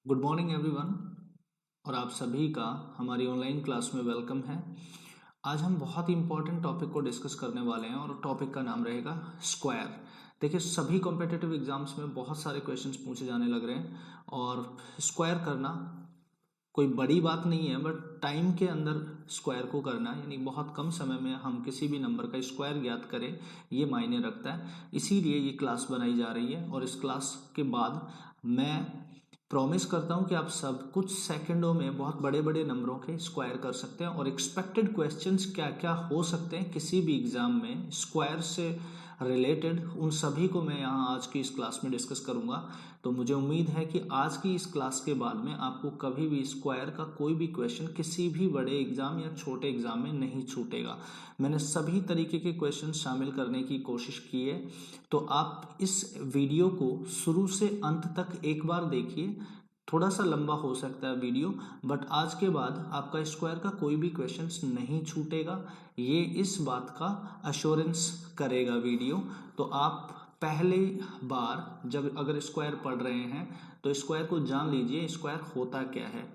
Good morning everyone. और आप सभी का हमारी ऑनलाइन क्लास में वेलकम है। आज हम बहुत ही इंपॉर्टेंट टॉपिक को डिस्कस करने वाले हैं और टॉपिक का नाम रहेगा स्क्वायर। देखिए, सभी कॉम्पिटिटिव एग्जाम्स में बहुत सारे क्वेश्चंस पूछे जाने लग रहे हैं और स्क्वायर करना कोई बड़ी बात नहीं है, बट टाइम के अंदर स्क्वायर को करना यानी बहुत कम समय में हम किसी भी नंबर का स्क्वायर ज्ञात करें, ये मायने रखता है। इसीलिए ये क्लास बनाई जा रही है और इस क्लास के बाद मैं प्रॉमिस करता हूँ कि आप सब कुछ सेकंडों में बहुत बड़े बड़े नंबरों के स्क्वायर कर सकते हैं और एक्सपेक्टेड क्वेश्चंस क्या क्या हो सकते हैं किसी भी एग्जाम में स्क्वायर से रिलेटेड, उन सभी को मैं यहाँ आज की इस क्लास में डिस्कस करूँगा। तो मुझे उम्मीद है कि आज की इस क्लास के बाद में आपको कभी भी स्क्वायर का कोई भी क्वेश्चन किसी भी बड़े एग्जाम या छोटे एग्जाम में नहीं छूटेगा। मैंने सभी तरीके के क्वेश्चन शामिल करने की कोशिश की है, तो आप इस वीडियो को शुरू से अंत तक एक बार देखिए। थोड़ा सा लंबा हो सकता है वीडियो, बट आज के बाद आपका स्क्वायर का कोई भी क्वेश्चन नहीं छूटेगा, ये इस बात का अश्योरेंस करेगा वीडियो। तो आप पहले बार जब अगर स्क्वायर पढ़ रहे हैं तो स्क्वायर को जान लीजिए स्क्वायर होता क्या है।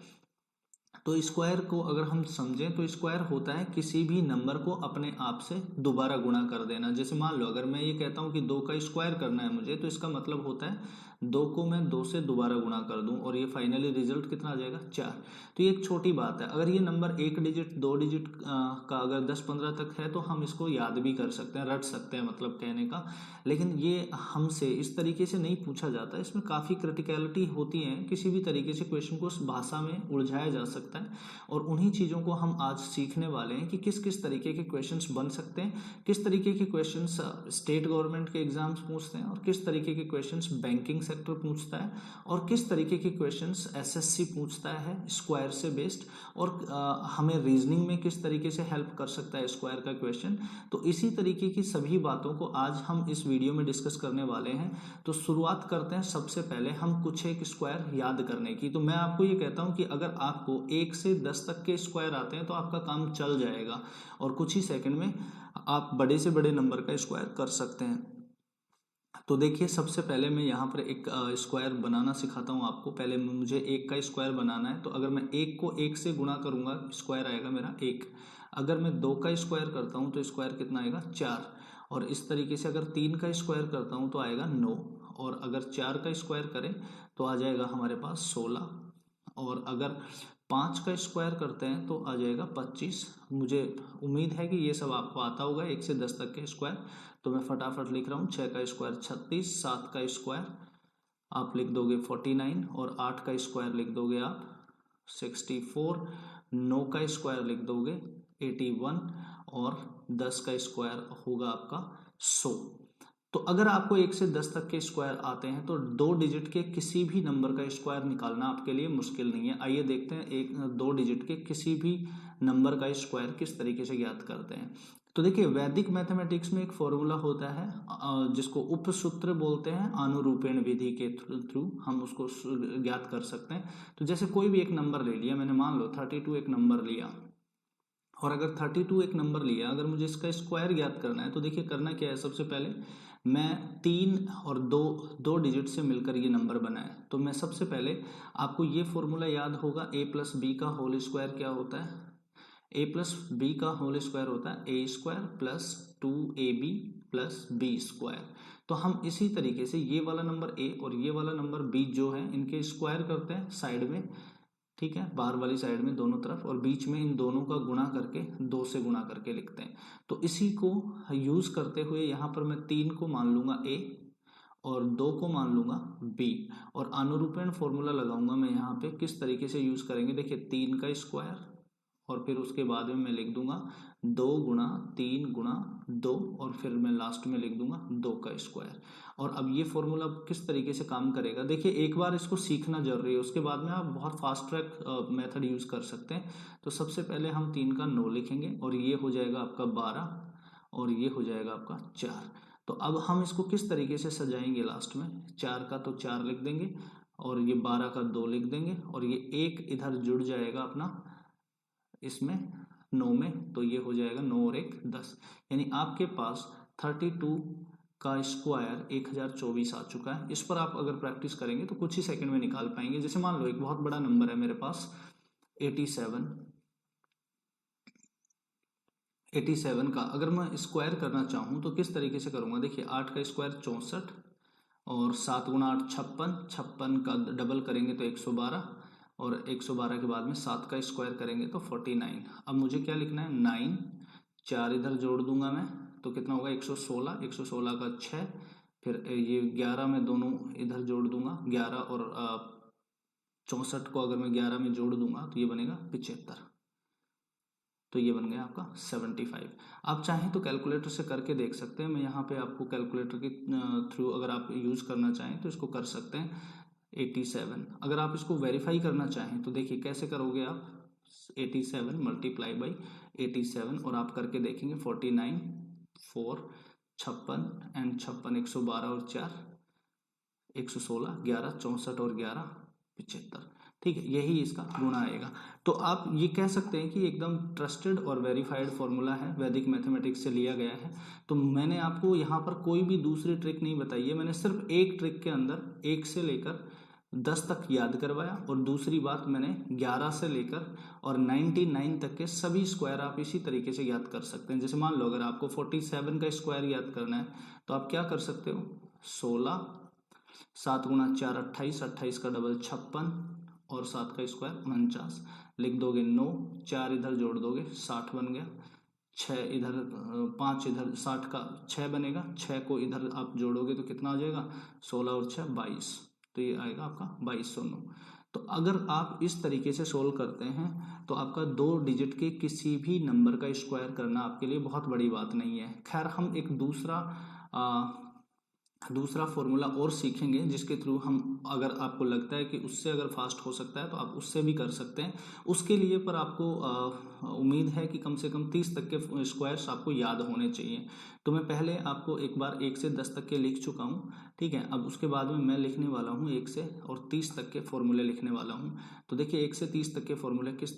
तो स्क्वायर को अगर हम समझें तो स्क्वायर होता है किसी भी नंबर को अपने आप से दोबारा गुणा कर देना। जैसे मान लो अगर मैं ये कहता हूँ कि 2 का स्क्वायर करना है मुझे, तो इसका मतलब होता है 2 को मैं 2 से दोबारा गुणा कर दूं और ये फाइनली रिजल्ट कितना आ जाएगा, 4। तो ये एक छोटी बात है। अगर ये नंबर 1 डिजिट 2 डिजिट का अगर 10-15 तक है तो हम इसको याद भी कर सकते हैं, रट सकते हैं, मतलब कहने का। लेकिन ये हमसे इस तरीके से नहीं पूछा जाता, इसमें काफ़ी क्रिटिकलिटी होती है। किसी भी तरीके से क्वेश्चन को उस भाषा में उलझाया जा सकता है और उन्हीं चीज़ों को हम आज सीखने वाले हैं कि किस किस तरीके के क्वेश्चंस बन सकते हैं, किस तरीके के क्वेश्चंस स्टेट गवर्नमेंट के एग्जाम्स पूछते हैं और किस तरीके के क्वेश्चंस बैंकिंग सेक्टर पूछता है और किस तरीके के क्वेश्चंस एसएससी पूछता है स्क्वायर से बेस्ड, और हमें रीजनिंग में किस तरीके से हेल्प कर सकता है स्क्वायर का क्वेश्चन। तो इसी तरीके की सभी बातों को आज हम इस वीडियो में डिस्कस करने वाले हैं। तो शुरुआत करते हैं सबसे पहले हम कुछ एक स्क्वायर याद करने की। तो मैं आपको ये कहता हूँ कि अगर आपको 1 से 10 तक के स्क्वायर आते हैं तो आपका काम चल जाएगा और कुछ ही सेकंड में आप बड़े से बड़े नंबर का स्क्वायर कर सकते हैं। तो देखिए, सबसे पहले मैं यहाँ पर एक स्क्वायर बनाना सिखाता हूँ आपको। पहले मुझे 1 का स्क्वायर बनाना है, तो अगर मैं 1 को 1 से गुणा करूंगा स्क्वायर आएगा मेरा 1। अगर मैं 2 का स्क्वायर करता हूँ तो स्क्वायर कितना आएगा, 4। और इस तरीके से अगर 3 का स्क्वायर करता हूँ तो आएगा 9। और अगर 4 का स्क्वायर करें तो आ जाएगा हमारे पास 16। और अगर 5 का स्क्वायर करते हैं तो आ जाएगा 25। मुझे उम्मीद है कि ये सब आपको आता होगा 1 से 10 तक के स्क्वायर। तो मैं फटाफट लिख रहा हूँ। 6 का स्क्वायर 36, 7 का स्क्वायर आप लिख दोगे 49 और 8 का स्क्वायर लिख दोगे आप 64, 9 का स्क्वायर लिख दोगे 81 और 10 का स्क्वायर होगा आपका 100। तो अगर आपको 1 से 10 तक के स्क्वायर आते हैं तो 2 डिजिट के किसी भी नंबर का स्क्वायर निकालना आपके लिए मुश्किल नहीं है। आइए देखते हैं 2 डिजिट के किसी भी नंबर का स्क्वायर किस तरीके से ज्ञात करते हैं। तो देखिए, वैदिक मैथमेटिक्स में एक फॉर्मूला होता है जिसको उपसूत्र बोलते हैं। अनुरूपेण विधि के थ्रू हम उसको ज्ञात कर सकते हैं। तो जैसे कोई भी एक नंबर ले लिया मैंने, मान लो 32 एक नंबर लिया, और अगर 32 एक नंबर लिया, अगर मुझे इसका स्क्वायर ज्ञात करना है तो देखिए करना क्या है। सबसे पहले मैं 3 और 2 डिजिट से मिलकर ये नंबर बना है, तो मैं सबसे पहले आपको ये फॉर्मूला याद होगा, ए प्लस बी का होल स्क्वायर क्या होता है। ए प्लस बी का होल स्क्वायर होता है A square plus 2ab plus B square. तो हम इसी तरीके से ये वाला नंबर ए और ये वाला नंबर बी जो है इनके स्क्वायर करते हैं साइड में, ठीक है, बाहर वाली साइड में दोनों तरफ, और बीच में इन दोनों का गुणा करके 2 से गुणा करके लिखते हैं। तो इसी को यूज करते हुए यहाँ पर मैं 3 को मान लूंगा ए और 2 को मान लूंगा बी, और अनुरूपण फॉर्मूला लगाऊंगा मैं यहाँ पे। किस तरीके से यूज करेंगे, देखिए 3 का स्क्वायर और फिर उसके बाद में मैं लिख दूंगा 2 गुणा 3 गुणा 2 और फिर मैं लास्ट में लिख दूंगा 2 का स्क्वायर। और अब ये फॉर्मूला किस तरीके से काम करेगा, देखिए एक बार इसको सीखना जरूरी है, उसके बाद में आप बहुत फास्ट ट्रैक मेथड यूज कर सकते हैं। तो सबसे पहले हम 3 का 9 लिखेंगे और ये हो जाएगा आपका 12 और ये हो जाएगा आपका 4। तो अब हम इसको किस तरीके से सजाएंगे, लास्ट में 4 का तो 4 लिख देंगे और ये 12 का 2 लिख देंगे और ये एक इधर जुड़ जाएगा अपना इसमें 9 में, तो ये हो जाएगा 9 और 1 10। यानी आपके पास 32 का स्क्वायर 1024 आ चुका है। इस पर आप अगर प्रैक्टिस करेंगे तो कुछ ही सेकंड में निकाल पाएंगे। जैसे मान लो एक बहुत बड़ा नंबर है मेरे पास 87 का अगर मैं स्क्वायर करना चाहूँ तो किस तरीके से करूँगा। देखिए 8 का स्क्वायर 64 और 7 गुणा 8 56, 56 का डबल करेंगे तो 112 और 112 के बाद में 7 का स्क्वायर करेंगे तो 49। अब मुझे क्या लिखना है 9, 4 इधर जोड़ दूंगा मैं तो कितना होगा 116, 116 का 6, फिर ये 11 में दोनों इधर जोड़ दूंगा 11 और 64 को अगर मैं 11 में जोड़ दूंगा तो ये बनेगा 75। तो ये बन गया आपका 75। आप चाहें तो कैलकुलेटर से करके देख सकते हैं। मैं यहाँ पे आपको कैलकुलेटर के थ्रू अगर आप यूज़ करना चाहें तो इसको कर सकते हैं। 87 अगर आप इसको वेरीफाई करना चाहें तो देखिए कैसे करोगे आप 87 मल्टीप्लाई बाई 87 और आप करके देखेंगे 49 4 56 एंड 56 112 और 4 116 11 64 और 11 75। ठीक है, यही इसका गुणा आएगा। तो आप ये कह सकते हैं कि एकदम ट्रस्टेड और वेरीफाइड फॉर्मूला है, वैदिक मैथमेटिक्स से लिया गया है। तो मैंने आपको यहाँ पर कोई भी दूसरी ट्रिक नहीं बताई है, मैंने सिर्फ एक ट्रिक के अंदर 1 से लेकर 10 तक याद करवाया और दूसरी बात मैंने 11 से लेकर और 99 तक के सभी स्क्वायर आप इसी तरीके से याद कर सकते हैं। जैसे मान लो अगर आपको 47 का स्क्वायर याद करना है तो आप क्या कर सकते हो 16, 7 गुणा 4 28, 28 का डबल 56 और 7 का स्क्वायर 49 लिख दोगे 9, 4 इधर जोड़ दोगे 60 बन गया, 6 इधर 5 इधर 60 का 6 बनेगा, 6 को इधर आप जोड़ोगे तो कितना आ जाएगा 16 और 6 22, तो ये आएगा आपका 2209। तो अगर आप इस तरीके से सोल्व करते हैं तो आपका 2 डिजिट के किसी भी नंबर का स्क्वायर करना आपके लिए बहुत बड़ी बात नहीं है। खैर हम एक दूसरा फॉर्मूला और सीखेंगे जिसके थ्रू हम अगर आपको लगता है कि उससे अगर फास्ट हो सकता है तो आप उससे भी कर सकते हैं। उसके लिए पर आपको उम्मीद है कि कम से कम 30 तक के स्क्वायर्स आपको याद होने चाहिए। तो मैं पहले आपको एक बार 1 से 10 तक के लिख चुका हूँ, ठीक है। अब उसके बाद में मैं लिखने वाला हूँ 1 से और 30 तक के फॉर्मूले लिखने वाला हूँ। तो देखिए 1 से 30 तक के फॉर्मूले किस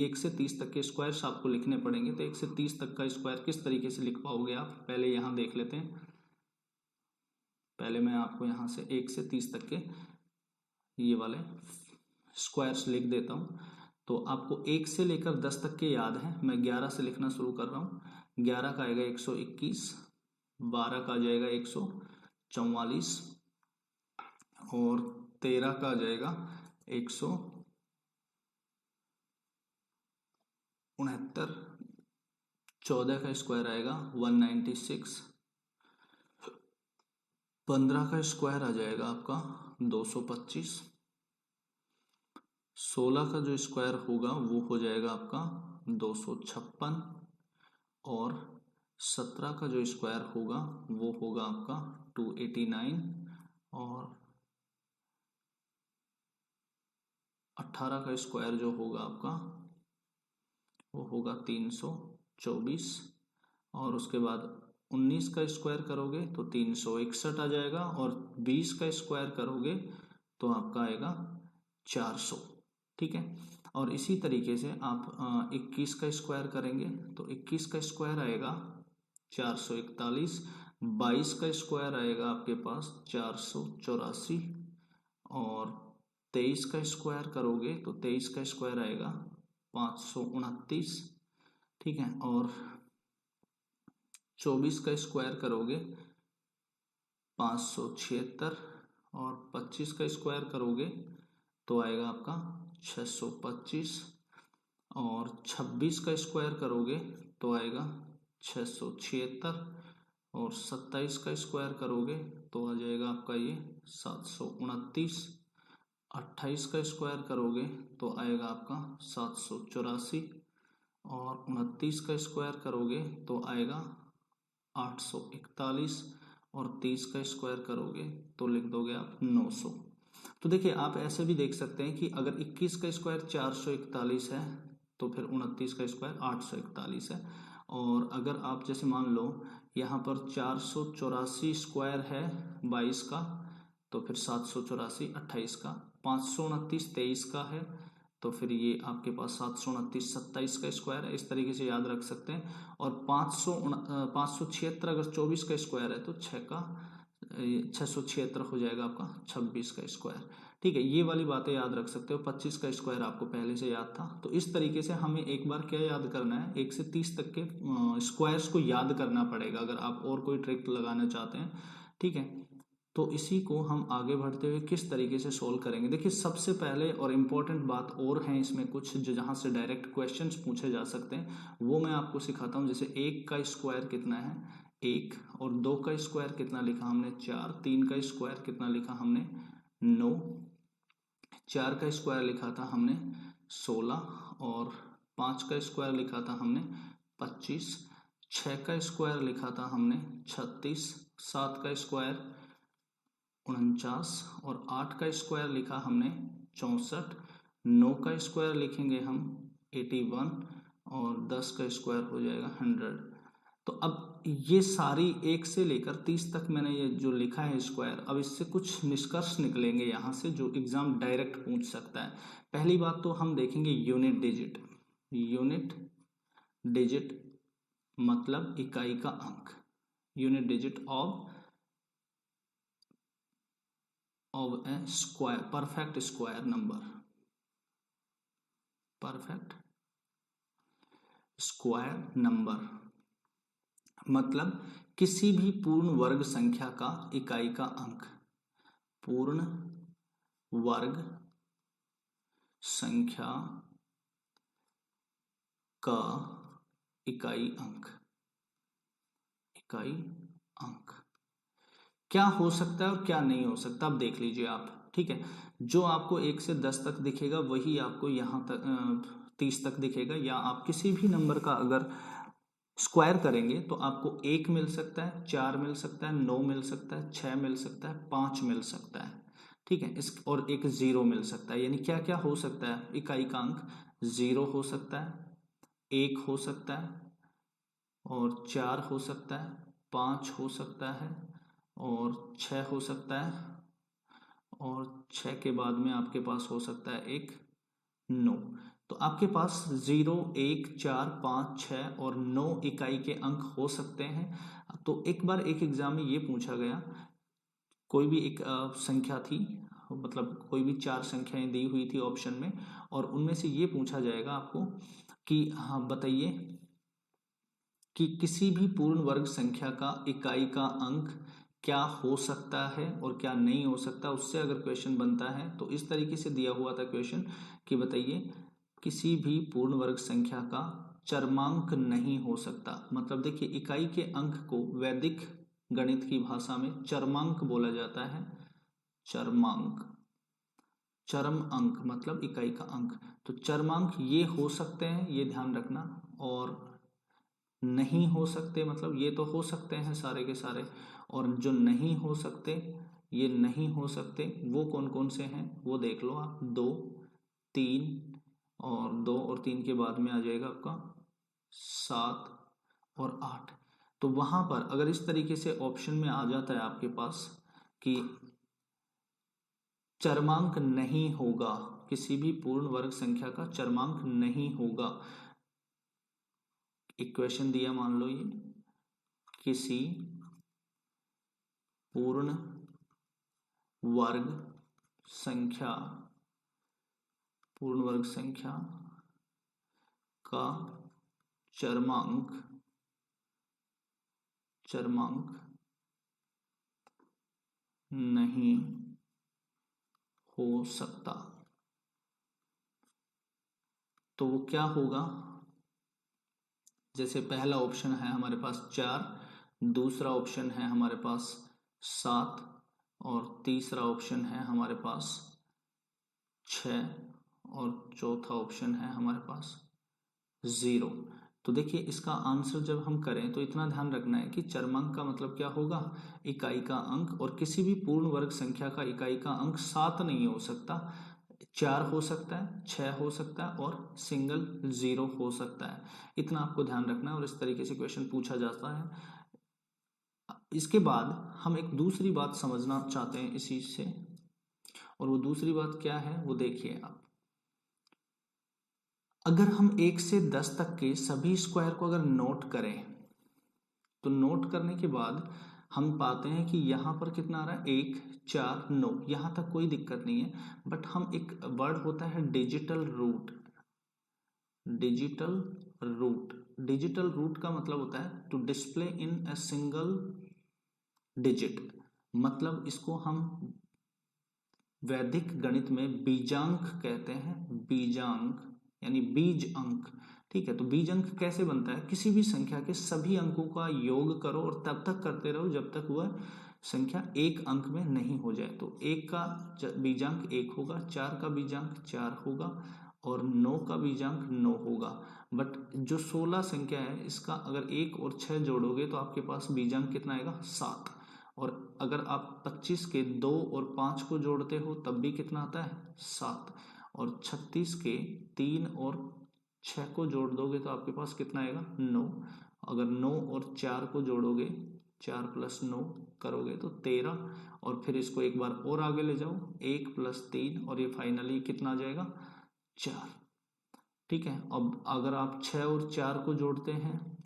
1 से 30 तक के स्क्वायर्स आपको लिखने पड़ेंगे। तो 1 से 30 तक का स्क्वायर किस तरीके से लिख पाओगे आप, पहले यहाँ देख लेते हैं। पहले मैं आपको यहाँ से 1 से 30 तक के ये वाले स्क्वायर्स लिख देता हूँ। तो आपको 1 से लेकर 10 तक के याद है। मैं 11 से लिखना शुरू कर रहा हूँ। 11 का आएगा 121, 12 का आ जाएगा 144 और 13 का आ जाएगा 169, 14 का स्क्वायर आएगा 196, 15 का स्क्वायर आ जाएगा आपका 225, 16 का जो स्क्वायर होगा वो हो जाएगा आपका 256 और 17 का जो स्क्वायर होगा वो होगा आपका 289 और 18 का स्क्वायर जो होगा आपका वो होगा 324 और उसके बाद 19 का स्क्वायर करोगे तो 361 आ जाएगा और 20 का स्क्वायर करोगे तो आपका आएगा 400, ठीक है। और इसी तरीके से आप 21 का स्क्वायर करेंगे तो 21 का स्क्वायर आएगा 441, 22 का स्क्वायर आएगा आपके पास 484 और 23 का स्क्वायर करोगे तो 23 का स्क्वायर आएगा 529, ठीक है। और 24 का स्क्वायर करोगे 576 और 25 का स्क्वायर करोगे तो आएगा आपका 625 और 26 का स्क्वायर करोगे तो आएगा 676 और 27 का स्क्वायर करोगे तो आ जाएगा आपका ये 729, 28 का स्क्वायर करोगे तो आएगा आपका 784 और 29 का स्क्वायर करोगे तो आएगा 841 और 30 का स्क्वायर करोगे तो लिख दोगे आप 900। तो देखिए आप ऐसे भी देख सकते हैं कि अगर 21 का स्क्वायर 441 है तो फिर 29 का स्क्वायर 841 है। और अगर आप जैसे मान लो यहाँ पर 484 स्क्वायर है 22 का तो फिर 784 28 का, 529 23 का है तो फिर ये आपके पास 729 27 का स्क्वायर है, इस तरीके से याद रख सकते हैं। और 576 अगर 24 का स्क्वायर है तो 676 हो जाएगा आपका 26 का स्क्वायर। ठीक है, ये वाली बातें याद रख सकते हो। 25 का स्क्वायर आपको पहले से याद था। तो इस तरीके से हमें एक बार क्या याद करना है, 1 से 30 तक के स्क्वायर्स को याद करना पड़ेगा अगर आप और कोई ट्रिक लगाना चाहते हैं। ठीक है, तो इसी को हम आगे बढ़ते हुए किस तरीके से सोल्व करेंगे। देखिए, सबसे पहले और इम्पोर्टेंट बात और है इसमें कुछ जो जहाँ से डायरेक्ट क्वेश्चंस पूछे जा सकते हैं, वो मैं आपको सिखाता हूँ। जैसे 1 का स्क्वायर कितना है 1, और 2 का स्क्वायर कितना लिखा हमने 4, 3 का स्क्वायर कितना लिखा हमने 9, 4 का स्क्वायर लिखा था हमने 16, और 5 का स्क्वायर लिखा था हमने 25, 6 का स्क्वायर लिखा था हमने 36, 7 का स्क्वायर 49, और 8 का स्क्वायर लिखा हमने 64, 9 का स्क्वायर लिखेंगे हम 81, और 10 का स्क्वायर हो जाएगा 100। तो अब ये सारी 1 से लेकर 30 तक मैंने ये जो लिखा है स्क्वायर, अब इससे कुछ निष्कर्ष निकलेंगे यहाँ से जो एग्जाम डायरेक्ट पूछ सकता है। पहली बात तो हम देखेंगे यूनिट डिजिट। यूनिट डिजिट मतलब इकाई का अंक, unit digit of A square, perfect square number, perfect square number मतलब किसी भी पूर्ण वर्ग संख्या का इकाई का अंक, पूर्ण वर्ग संख्या का इकाई अंक, इकाई अंक क्या हो सकता है और क्या नहीं हो सकता, अब देख लीजिए आप। ठीक है, जो आपको 1 से 10 तक दिखेगा वही आपको यहाँ तक 30 तक दिखेगा। या आप किसी भी नंबर का अगर स्क्वायर करेंगे तो आपको 1 मिल सकता है, 4 मिल सकता है, 9 मिल सकता है, 6 मिल सकता है, 5 मिल सकता है। ठीक है, इस और एक 0 मिल सकता है। यानी क्या क्या हो सकता है इकाई का अंक, 0 हो सकता है, 1 हो सकता है, और 4 हो सकता है, 5 हो सकता है, और 6 हो सकता है, और 6 के बाद में आपके पास हो सकता है एक 9। तो आपके पास 0, 1, 4, 5, 6 और 9 इकाई के अंक हो सकते हैं। तो एक बार एक एग्जाम में ये पूछा गया, कोई भी एक संख्या थी, मतलब कोई भी 4 संख्याएं दी हुई थी ऑप्शन में, और उनमें से ये पूछा जाएगा आपको कि हाँ बताइए कि किसी भी पूर्ण वर्ग संख्या का इकाई का अंक क्या हो सकता है और क्या नहीं हो सकता। उससे अगर क्वेश्चन बनता है तो इस तरीके से दिया हुआ था क्वेश्चन कि बताइए किसी भी पूर्ण वर्ग संख्या का चरमांक नहीं हो सकता। मतलब देखिए, इकाई के अंक को वैदिक गणित की भाषा में चरमांक बोला जाता है। चरमांक, चरम अंक मतलब इकाई का अंक। तो चरमांक ये हो सकते हैं, ये ध्यान रखना, और नहीं हो सकते मतलब ये तो हो सकते हैं सारे के सारे, और जो नहीं हो सकते, ये नहीं हो सकते वो कौन कौन से हैं वो देख लो आप। 2, 3, और 2 और 3 के बाद में आ जाएगा आपका 7 और 8। तो वहां पर अगर इस तरीके से ऑप्शन में आ जाता है आपके पास कि चरमांक नहीं होगा, किसी भी पूर्ण वर्ग संख्या का चरमांक नहीं होगा। इक्वेशन दिया, मान लो ये किसी पूर्ण वर्ग संख्या, पूर्ण वर्ग संख्या का चरमांक, चरमांक नहीं हो सकता। तो वो क्या होगा, जैसे पहला ऑप्शन है हमारे पास 4, दूसरा ऑप्शन है हमारे पास 7, और तीसरा ऑप्शन है हमारे पास 6, और चौथा ऑप्शन है हमारे पास 0। तो देखिए, इसका आंसर जब हम करें तो इतना ध्यान रखना है कि चरमांक का मतलब क्या होगा, इकाई का अंक। और किसी भी पूर्ण वर्ग संख्या का इकाई का अंक 7 नहीं हो सकता, 4 हो सकता है, 6 हो सकता है, और सिंगल 0 हो सकता है। इतना आपको ध्यान रखना है, और इस तरीके से क्वेश्चन पूछा जाता है। इसके बाद हम एक दूसरी बात समझना चाहते हैं इसी से, और वो दूसरी बात क्या है वो देखिए आप। अगर हम 1 से 10 तक के सभी स्क्वायर को अगर नोट करें तो नोट करने के बाद हम पाते हैं कि यहाँ पर कितना आ रहा है 1 4 9, यहाँ तक कोई दिक्कत नहीं है। बट हम एक वर्ड होता है digital root, digital root, digital root का मतलब होता है to display in a single digit, मतलब इसको हम वैदिक गणित में बीजांक कहते हैं, बीजांक यानी बीज अंक। ठीक है, तो बीज अंक कैसे बनता है, किसी भी संख्या के सभी अंकों का योग करो और तब तक करते रहो जब तक वह संख्या एक अंक में नहीं हो जाए। तो 1 का बीजांक 1 होगा, 4 का बीजांक 4 होगा और 9 का बीजांक 9 होगा। बट जो 16 संख्या है इसका अगर 1 और 6 जोड़ोगे तो आपके पास बीजांक कितना आएगा 7। और अगर आप 25 के 2 और 5 को जोड़ते हो तब भी कितना आता है 7। और 36 के 3 और 6 को जोड़ दोगे तो आपके पास कितना आएगा 9। अगर 9 और 4 को जोड़ोगे, 4 + 9 करोगे तो 13। और फिर इसको एक बार और आगे ले जाओ, 1 + 3 और ये फाइनली कितना आ जाएगा 4। ठीक है, अब अगर आप 6 और 4 को जोड़ते हैं,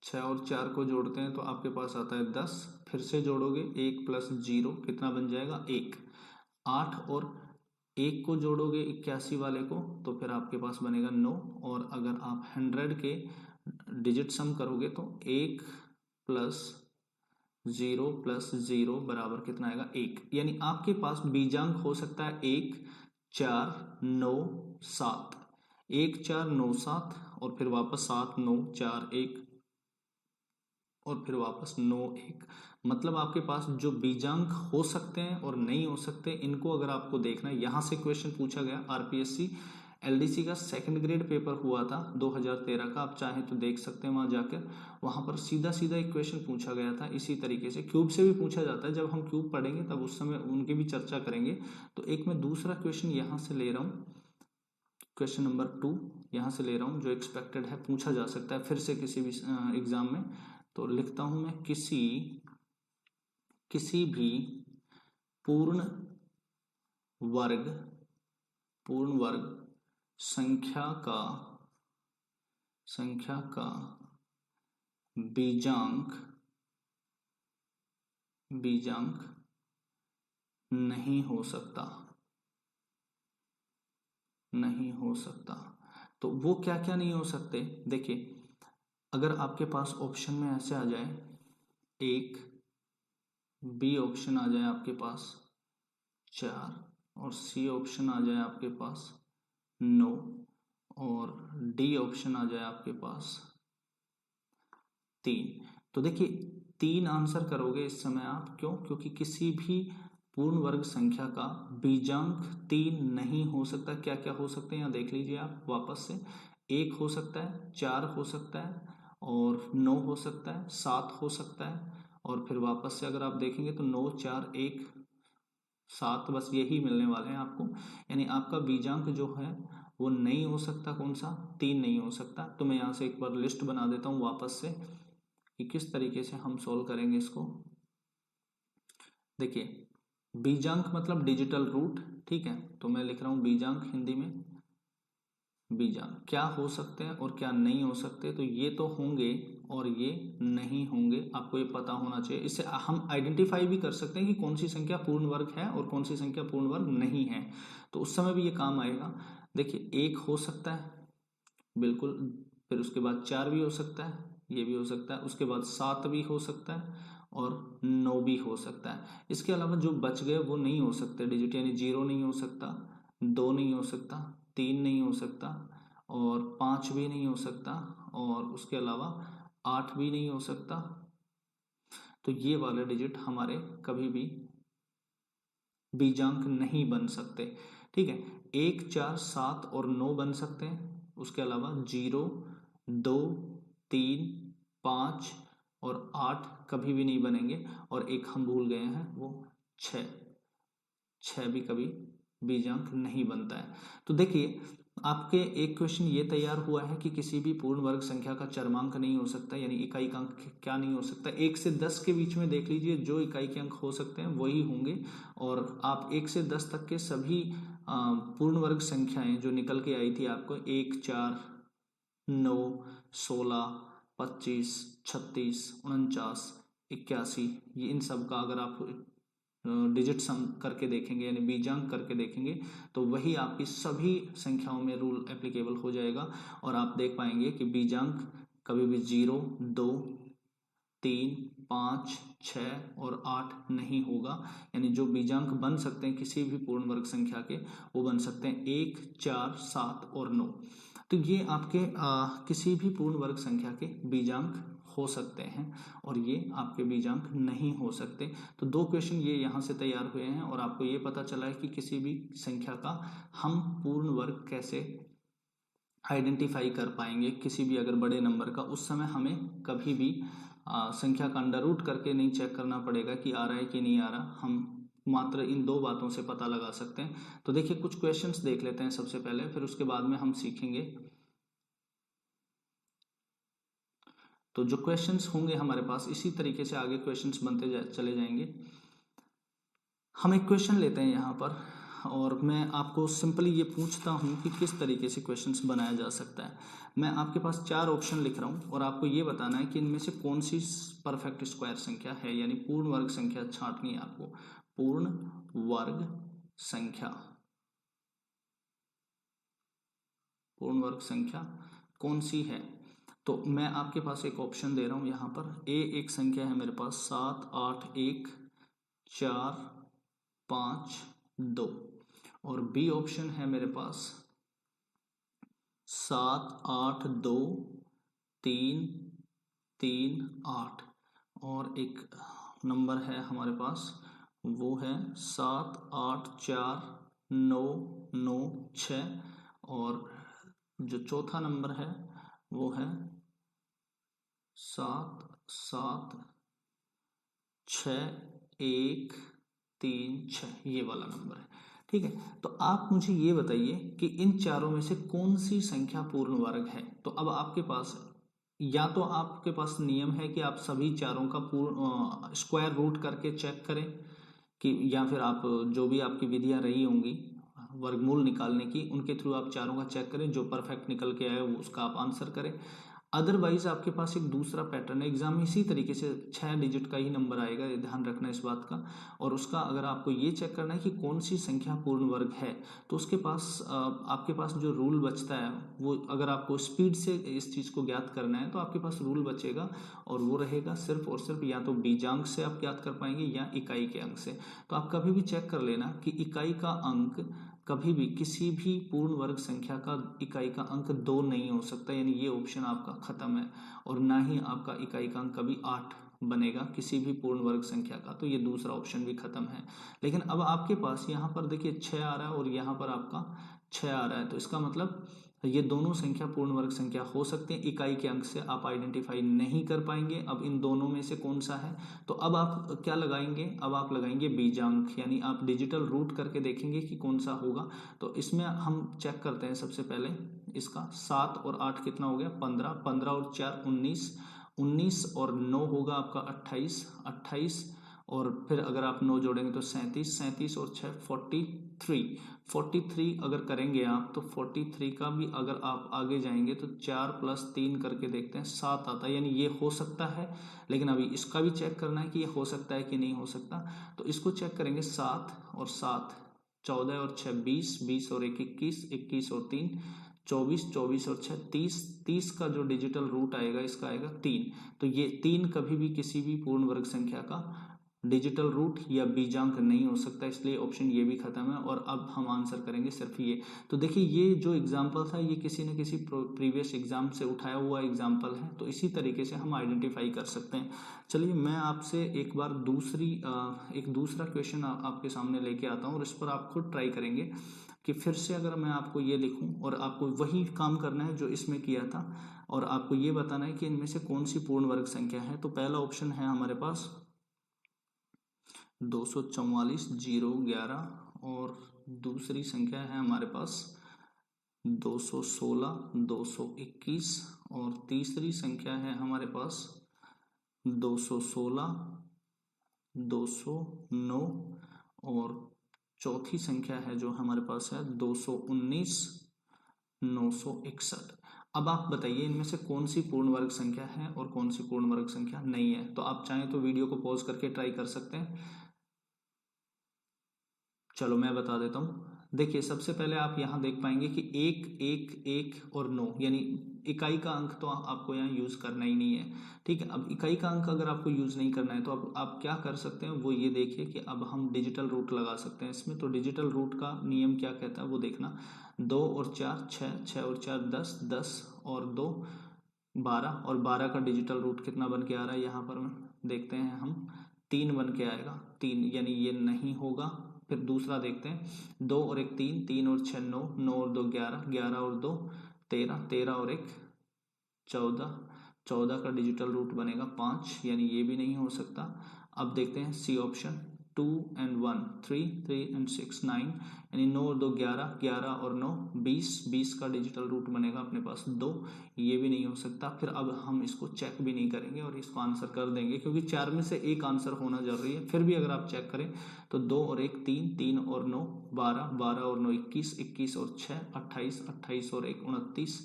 6 और 4 को जोड़ते हैं तो आपके पास आता है 10। फिर से जोड़ोगे 1 + 0 कितना बन जाएगा 1। 8 और 1 को जोड़ोगे 81 वाले को तो फिर आपके पास बनेगा 9। और अगर आप 100 के डिजिट सम करोगे तो 1 + 0 + 0 बराबर कितना आएगा 1। यानी आपके पास बीजांक हो सकता है 1 4 9 7, 1 4 9 7 और फिर वापस 7 9 4 1 और फिर वापस 9 1। मतलब आपके पास जो बीजांक हो सकते हैं और नहीं हो सकते, इनको अगर आपको देखना है, यहाँ से क्वेश्चन पूछा गया आरपीएससी एलडीसी का सेकंड ग्रेड पेपर हुआ था 2013 का, आप चाहें तो देख सकते हैं वहां जाकर। वहां पर सीधा सीधा एक क्वेश्चन पूछा गया था इसी तरीके से, क्यूब से भी पूछा जाता है, जब हम क्यूब पढ़ेंगे तब उस समय उनकी भी चर्चा करेंगे। तो एक मैं दूसरा क्वेश्चन यहाँ से ले रहा हूँ, क्वेश्चन नंबर 2 यहाँ से ले रहा हूँ जो एक्सपेक्टेड है, पूछा जा सकता है फिर से किसी भी एग्जाम में। तो लिखता हूं मैं किसी भी पूर्ण वर्ग संख्या का बीजांक नहीं हो सकता। तो वो क्या क्या नहीं हो सकते, देखिए अगर आपके पास ऑप्शन में ऐसे आ जाए 1, बी ऑप्शन आ जाए आपके पास 4 और सी ऑप्शन आ जाए आपके पास 9 और डी ऑप्शन आ जाए आपके पास 3, तो देखिए 3 आंसर करोगे इस समय आप, क्यों, क्योंकि किसी भी पूर्ण वर्ग संख्या का बीजांक 3 नहीं हो सकता। क्या क्या हो सकते हैं यहाँ देख लीजिए आप वापस से, 1 हो सकता है, 4 हो सकता है और 9 हो सकता है, 7 हो सकता है और फिर वापस से अगर आप देखेंगे तो 9 4 1 7, बस यही मिलने वाले हैं आपको। यानी आपका बीजांक जो है वो नहीं हो सकता, कौन सा 3 नहीं हो सकता। तो मैं यहाँ से एक बार लिस्ट बना देता हूँ वापस से कि किस तरीके से हम सॉल्व करेंगे इसको। देखिए बीजांक मतलब डिजिटल रूट, ठीक है, तो मैं लिख रहा हूं बीजांक हिंदी में, बीजांक क्या हो सकते हैं और क्या नहीं हो सकते, तो ये तो होंगे और ये नहीं होंगे, आपको ये पता होना चाहिए। इससे हम आइडेंटिफाई भी कर सकते हैं कि कौन सी संख्या पूर्ण वर्ग है और कौन सी संख्या पूर्ण वर्ग नहीं है, तो उस समय भी ये काम आएगा। देखिए 1 हो सकता है बिल्कुल, फिर उसके बाद 4 भी हो सकता है, ये भी हो सकता है, उसके बाद 7 भी हो सकता है और 9 भी हो सकता है। इसके अलावा जो बच गए वो नहीं हो सकते डिजिट, यानी 0 नहीं हो सकता, 2 नहीं हो सकता, 3 नहीं हो सकता और 5 भी नहीं हो सकता और उसके अलावा 8 भी नहीं हो सकता। तो ये वाले डिजिट हमारे कभी भी बीजांक नहीं बन सकते। ठीक है, 1 4 7 और 9 बन सकते हैं, उसके अलावा 0 2 3 5 और 8 कभी भी नहीं बनेंगे और एक हम भूल गए हैं वो 6 भी कभी बीजांक नहीं बनता है। तो देखिए आपके एक क्वेश्चन ये तैयार हुआ है कि किसी भी पूर्ण वर्ग संख्या का चरमांक नहीं हो सकता, यानी इकाई का अंक क्या नहीं हो सकता। 1 से 10 के बीच में देख लीजिए, जो इकाई के अंक हो सकते हैं वही होंगे और आप 1 से 10 तक के सभी पूर्ण वर्ग संख्याएं जो निकल के आई थी आपको 1, 4, 9, 16, 25, 36, 49, 81, ये इन सब का अगर आप डिजिट सम करके देखेंगे यानी बीजांक करके देखेंगे तो वही आपकी सभी संख्याओं में रूल एप्लीकेबल हो जाएगा और आप देख पाएंगे कि बीजांक कभी भी 0, 2, 3, 5, 6 और 8 नहीं होगा। यानी जो बीजांक बन सकते हैं किसी भी पूर्ण वर्ग संख्या के वो बन सकते हैं 1, 4, 7 और 9। तो ये आपके किसी भी पूर्ण वर्ग संख्या के बीजांक हो सकते हैं और ये आपके बीजांक नहीं हो सकते। तो दो क्वेश्चन ये यहाँ से तैयार हुए हैं और आपको ये पता चला है कि किसी भी संख्या का हम पूर्ण वर्ग कैसे आइडेंटिफाई कर पाएंगे। किसी भी अगर बड़े नंबर का उस समय हमें कभी भी संख्या का अंडर रूट करके नहीं चेक करना पड़ेगा कि आ रहा है कि नहीं आ रहा, हम मात्र इन दो बातों से पता लगा सकते हैं। तो देखिए कुछ क्वेश्चंस देख लेते हैं सबसे पहले, फिर उसके बाद में हम सीखेंगे। तो जो क्वेश्चंस होंगे हमारे पास इसी तरीके से आगे क्वेश्चंस बनते चले जाएंगे। हम एक क्वेश्चन लेते हैं यहाँ पर और मैं आपको सिंपली ये पूछता हूँ कि किस तरीके से क्वेश्चंस बनाया जा सकता है। मैं आपके पास 4 ऑप्शन लिख रहा हूँ और आपको ये बताना है कि इनमें से कौन सी परफेक्ट स्क्वायर संख्या है, यानी पूर्ण वर्ग संख्या छांटनी है आपको। पूर्ण वर्ग संख्या, पूर्ण वर्ग संख्या कौन सी है। तो मैं आपके पास एक ऑप्शन दे रहा हूँ यहाँ पर। एक संख्या है मेरे पास 7, 8, 1, 4, 5, 2 और बी ऑप्शन है मेरे पास 7, 8, 2, 3, 3, 8 और एक नंबर है हमारे पास वो है 7, 8, 4, 9, 9, 6 और जो चौथा नंबर है वो है 7, 7, 6, 1, 3, 6, ये वाला नंबर है। ठीक है, तो आप मुझे ये बताइए कि इन चारों में से कौन सी संख्या पूर्ण वर्ग है। तो अब आपके पास या तो आपके पास नियम है कि आप सभी चारों का पूर्ण स्क्वायर रूट करके चेक करें कि, या फिर आप जो भी आपकी विधियां रही होंगी वर्गमूल निकालने की उनके थ्रू आप चारों का चेक करें, जो परफेक्ट निकल के आए वो उसका आप आंसर करें। अदरवाइज आपके पास एक दूसरा पैटर्न है, एग्जाम में इसी तरीके से 6 डिजिट का ही नंबर आएगा, ध्यान रखना इस बात का। और उसका अगर आपको ये चेक करना है कि कौन सी संख्या पूर्ण वर्ग है तो उसके पास आपके पास जो रूल बचता है वो, अगर आपको स्पीड से इस चीज़ को ज्ञात करना है तो आपके पास रूल बचेगा और वो रहेगा सिर्फ और सिर्फ या तो बीजांक से आप ज्ञात कर पाएंगे या इकाई के अंक से। तो आप कभी भी चेक कर लेना कि इकाई का अंक कभी भी किसी भी पूर्ण वर्ग संख्या का इकाई का अंक 2 नहीं हो सकता, यानी ये ऑप्शन आपका खत्म है। और ना ही आपका इकाई का अंक कभी 8 बनेगा किसी भी पूर्ण वर्ग संख्या का, तो ये दूसरा ऑप्शन भी खत्म है। लेकिन अब आपके पास यहाँ पर देखिए 6 आ रहा है और यहाँ पर आपका 6 आ रहा है, तो इसका मतलब ये दोनों संख्या पूर्ण वर्ग संख्या हो सकते हैं। इकाई के अंक से आप आइडेंटिफाई नहीं कर पाएंगे अब इन दोनों में से कौन सा है। तो अब आप क्या लगाएंगे, अब आप लगाएंगे बीजांक, यानी आप डिजिटल रूट करके देखेंगे कि कौन सा होगा। तो इसमें हम चेक करते हैं सबसे पहले इसका 7 और 8 कितना हो गया 15, 15 और 4 19, 19 और 9 होगा आपका 28, 28 और फिर अगर आप 9 जोड़ेंगे तो 37, 37 और 6 43, 43 अगर करेंगे आप तो 43 का भी अगर आप आगे जाएंगे तो 4 + 3 करके देखते हैं 7 आता है, यानी ये हो सकता है। लेकिन अभी इसका भी चेक करना है कि ये हो सकता है कि नहीं हो सकता। तो इसको चेक करेंगे 7 और 7 14 और 6 20, 20 और 1 21, 21 और 3 24, 24 और 6 30, 30 का जो डिजिटल रूट आएगा इसका आएगा 3। तो ये 3 कभी भी किसी भी पूर्ण वर्ग संख्या का डिजिटल रूट या बीजांक नहीं हो सकता, इसलिए ऑप्शन ये भी खत्म है। और अब हम आंसर करेंगे सिर्फ ये। तो देखिए ये जो एग्जाम्पल था ये किसी न किसी प्रीवियस एग्जाम से उठाया हुआ एग्जाम्पल है, तो इसी तरीके से हम आइडेंटिफाई कर सकते हैं। चलिए मैं आपसे एक बार एक दूसरा क्वेश्चन आपके सामने लेके आता हूँ और इस पर आप खुद ट्राई करेंगे कि फिर से अगर मैं आपको ये लिखूं और आपको वही काम करना है जो इसमें किया था और आपको ये बताना है कि इनमें से कौन सी पूर्ण वर्ग संख्या है। तो पहला ऑप्शन है हमारे पास 244, 0, 11 और दूसरी संख्या है हमारे पास 216, 221 और तीसरी संख्या है हमारे पास 216, 209 और चौथी संख्या है जो हमारे पास है 219 961। अब आप बताइए इनमें से कौन सी पूर्ण वर्ग संख्या है और कौन सी पूर्ण वर्ग संख्या नहीं है। तो आप चाहें तो वीडियो को पॉज करके ट्राई कर सकते हैं। चलो मैं बता देता हूँ। देखिए सबसे पहले आप यहाँ देख पाएंगे कि एक एक एक और 9, यानी इकाई का अंक तो आपको यहाँ यूज करना ही नहीं है। ठीक है, अब इकाई का अंक अगर आपको यूज नहीं करना है तो अब आप क्या कर सकते हैं, वो ये देखिए कि अब हम डिजिटल रूट लगा सकते हैं इसमें। तो डिजिटल रूट का नियम क्या कहता है वो देखना। 2 और 4 6, 6 और 4 10, 10 और 2 12, और 12 का डिजिटल रूट कितना बन के आ रहा है यहाँ पर देखते हैं हम, 3 बन के आएगा। 3 यानी ये नहीं होगा। फिर दूसरा देखते हैं, 2 और 1 3, 3 और 6 9, 9 और 2 11, 11 और 2 13, 13 और 1 14, 14 का डिजिटल रूट बनेगा 5, यानी ये भी नहीं हो सकता। अब देखते हैं सी ऑप्शन, 2 and 1 3, 3 and 6 9, यानी 9 और 2 11, 11 और 9 20, 20 का डिजिटल रूट बनेगा अपने पास 2, ये भी नहीं हो सकता। फिर अब हम इसको चेक भी नहीं करेंगे और इसको आंसर कर देंगे, क्योंकि 4 में से एक आंसर होना जरूरी है। फिर भी अगर आप चेक करें तो 2 और 1 3, 3 और 9 12, 12 और 9 21, 21 और 6 28, 28 और 1 29,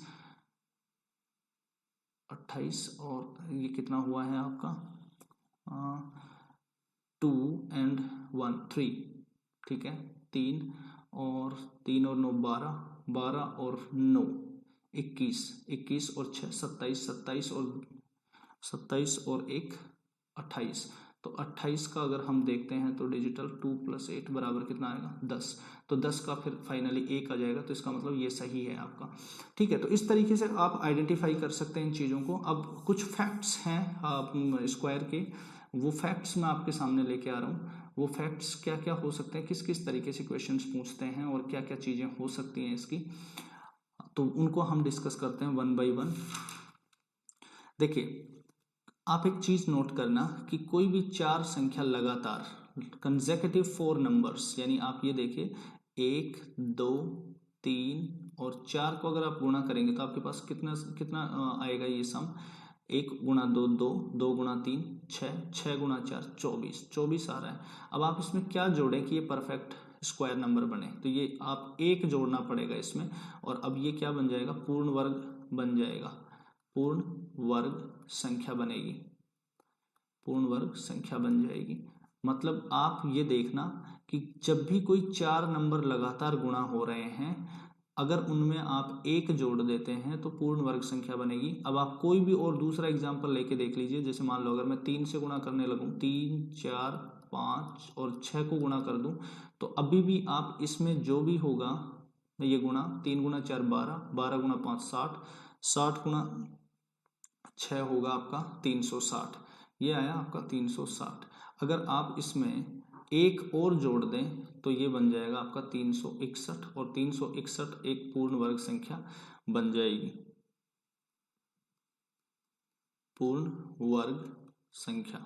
28 और ये कितना हुआ है आपका 2 and 1 3, ठीक है 3 और 3 और 9 12, 12 और 9 21, 21 और 6 27, 27 और 1 28। तो 28 का अगर हम देखते हैं तो डिजिटल 2 + 8 बराबर कितना आएगा 10। तो 10 का फिर फाइनली 1 आ जाएगा, तो इसका मतलब ये सही है आपका। ठीक है, तो इस तरीके से आप आइडेंटिफाई कर सकते हैं इन चीज़ों को। अब कुछ फैक्ट्स हैं स्क्वायर के, वो फैक्ट्स मैं आपके सामने लेके आ रहा हूँ। वो फैक्ट्स क्या क्या हो सकते हैं, किस किस तरीके से क्वेश्चंस पूछते हैं और क्या क्या चीज़ें हो सकती हैं इसकी, तो उनको हम डिस्कस करते हैं वन बाय वन। देखिए आप एक चीज नोट करना कि कोई भी 4 संख्या लगातार कंसेक्यूटिव 4 नंबर्स, यानी आप ये देखिए 1 2 3 और 4 को अगर आप गुणा करेंगे तो आपके पास कितना कितना आएगा ये सम, 1 गुणा 2 2, 2 गुणा 3 6, 6 गुणा 4 24, 24 आ रहा है। अब आप इसमें क्या जोड़ें कि ये परफेक्ट स्क्वायर नंबर बने, तो ये आप 1 जोड़ना पड़ेगा इसमें, और अब ये क्या बन जाएगा, पूर्ण वर्ग बन जाएगा, पूर्ण वर्ग संख्या बनेगी, पूर्ण वर्ग संख्या बन जाएगी। मतलब आप ये देखना कि जब भी कोई 4 नंबर लगातार गुणा हो रहे हैं, अगर उनमें आप 1 जोड़ देते हैं तो पूर्ण वर्ग संख्या बनेगी। अब आप कोई भी और दूसरा एग्जाम्पल लेके देख लीजिए, जैसे मान लो अगर मैं 3 से गुणा करने लगूं, 3 4 5 और 6 को गुणा कर दूं, तो अभी भी आप इसमें जो भी होगा ये गुणा, 3 गुणा 4 12, 12 गुणा 5 60, 60 गुणा 6 होगा आपका 360, ये आया आपका 360। अगर आप इसमें एक और जोड़ दें तो ये बन जाएगा आपका 361, और 361 एक पूर्ण वर्ग संख्या बन जाएगी, पूर्ण वर्ग संख्या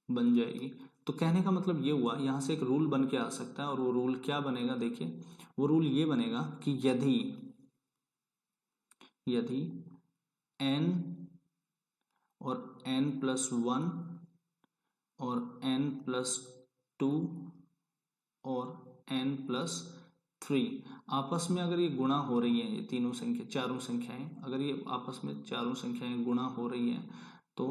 बन जाएगी। तो कहने का मतलब ये हुआ, यहां से एक रूल बन के आ सकता है, और वो रूल क्या बनेगा, देखिए वो रूल ये बनेगा कि यदि n और n+1 और n+2 और n+3 आपस में अगर ये गुणा हो रही है, ये तीनों संख्या चारों संख्याएं अगर ये आपस में चारों संख्याएं गुणा हो रही हैं, तो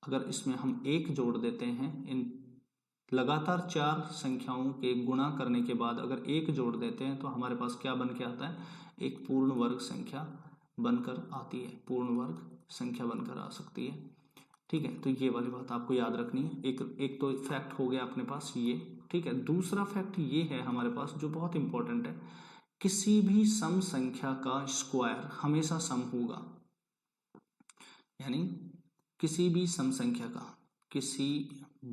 अगर इसमें हम 1 जोड़ देते हैं, इन लगातार 4 संख्याओं के गुणा करने के बाद अगर 1 जोड़ देते हैं तो हमारे पास क्या बन के आता है, एक पूर्ण वर्ग संख्या बनकर आती है, पूर्ण वर्ग संख्या बनकर आ सकती है। ठीक है, तो ये वाली बात आपको याद रखनी है। एक तो फैक्ट हो गया अपने पास ये। ठीक है, दूसरा फैक्ट ये है हमारे पास जो बहुत इंपॉर्टेंट है, किसी भी सम संख्या का स्क्वायर हमेशा सम होगा, यानी किसी भी सम संख्या का, किसी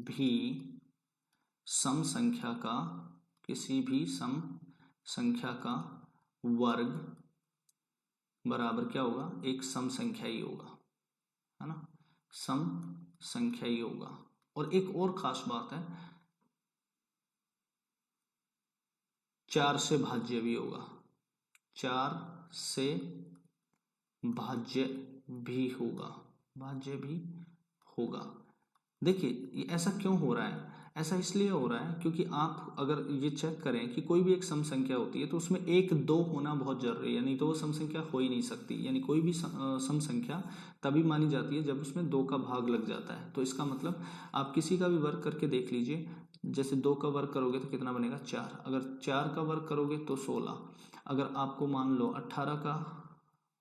भी सम संख्या का, किसी भी सम संख्या का वर्ग बराबर क्या होगा, एक सम संख्या ही होगा, है ना, सम संख्या ही होगा। और एक और खास बात है, 4 से भाज्य भी होगा, 4 से भाज्य भी होगा, भाज्य भी होगा। देखिए ये ऐसा क्यों हो रहा है, ऐसा इसलिए हो रहा है क्योंकि आप अगर ये चेक करें कि कोई भी एक सम संख्या होती है तो उसमें एक दो होना बहुत जरूरी है, नहीं तो वो सम संख्या हो ही नहीं सकती। यानी कोई भी सम संख्या तभी मानी जाती है जब उसमें दो का भाग लग जाता है। तो इसका मतलब आप किसी का भी वर्क करके देख लीजिए, जैसे दो का वर्क करोगे तो कितना बनेगा 4, अगर 4 का वर्क करोगे तो 16, अगर आपको मान लो 18 का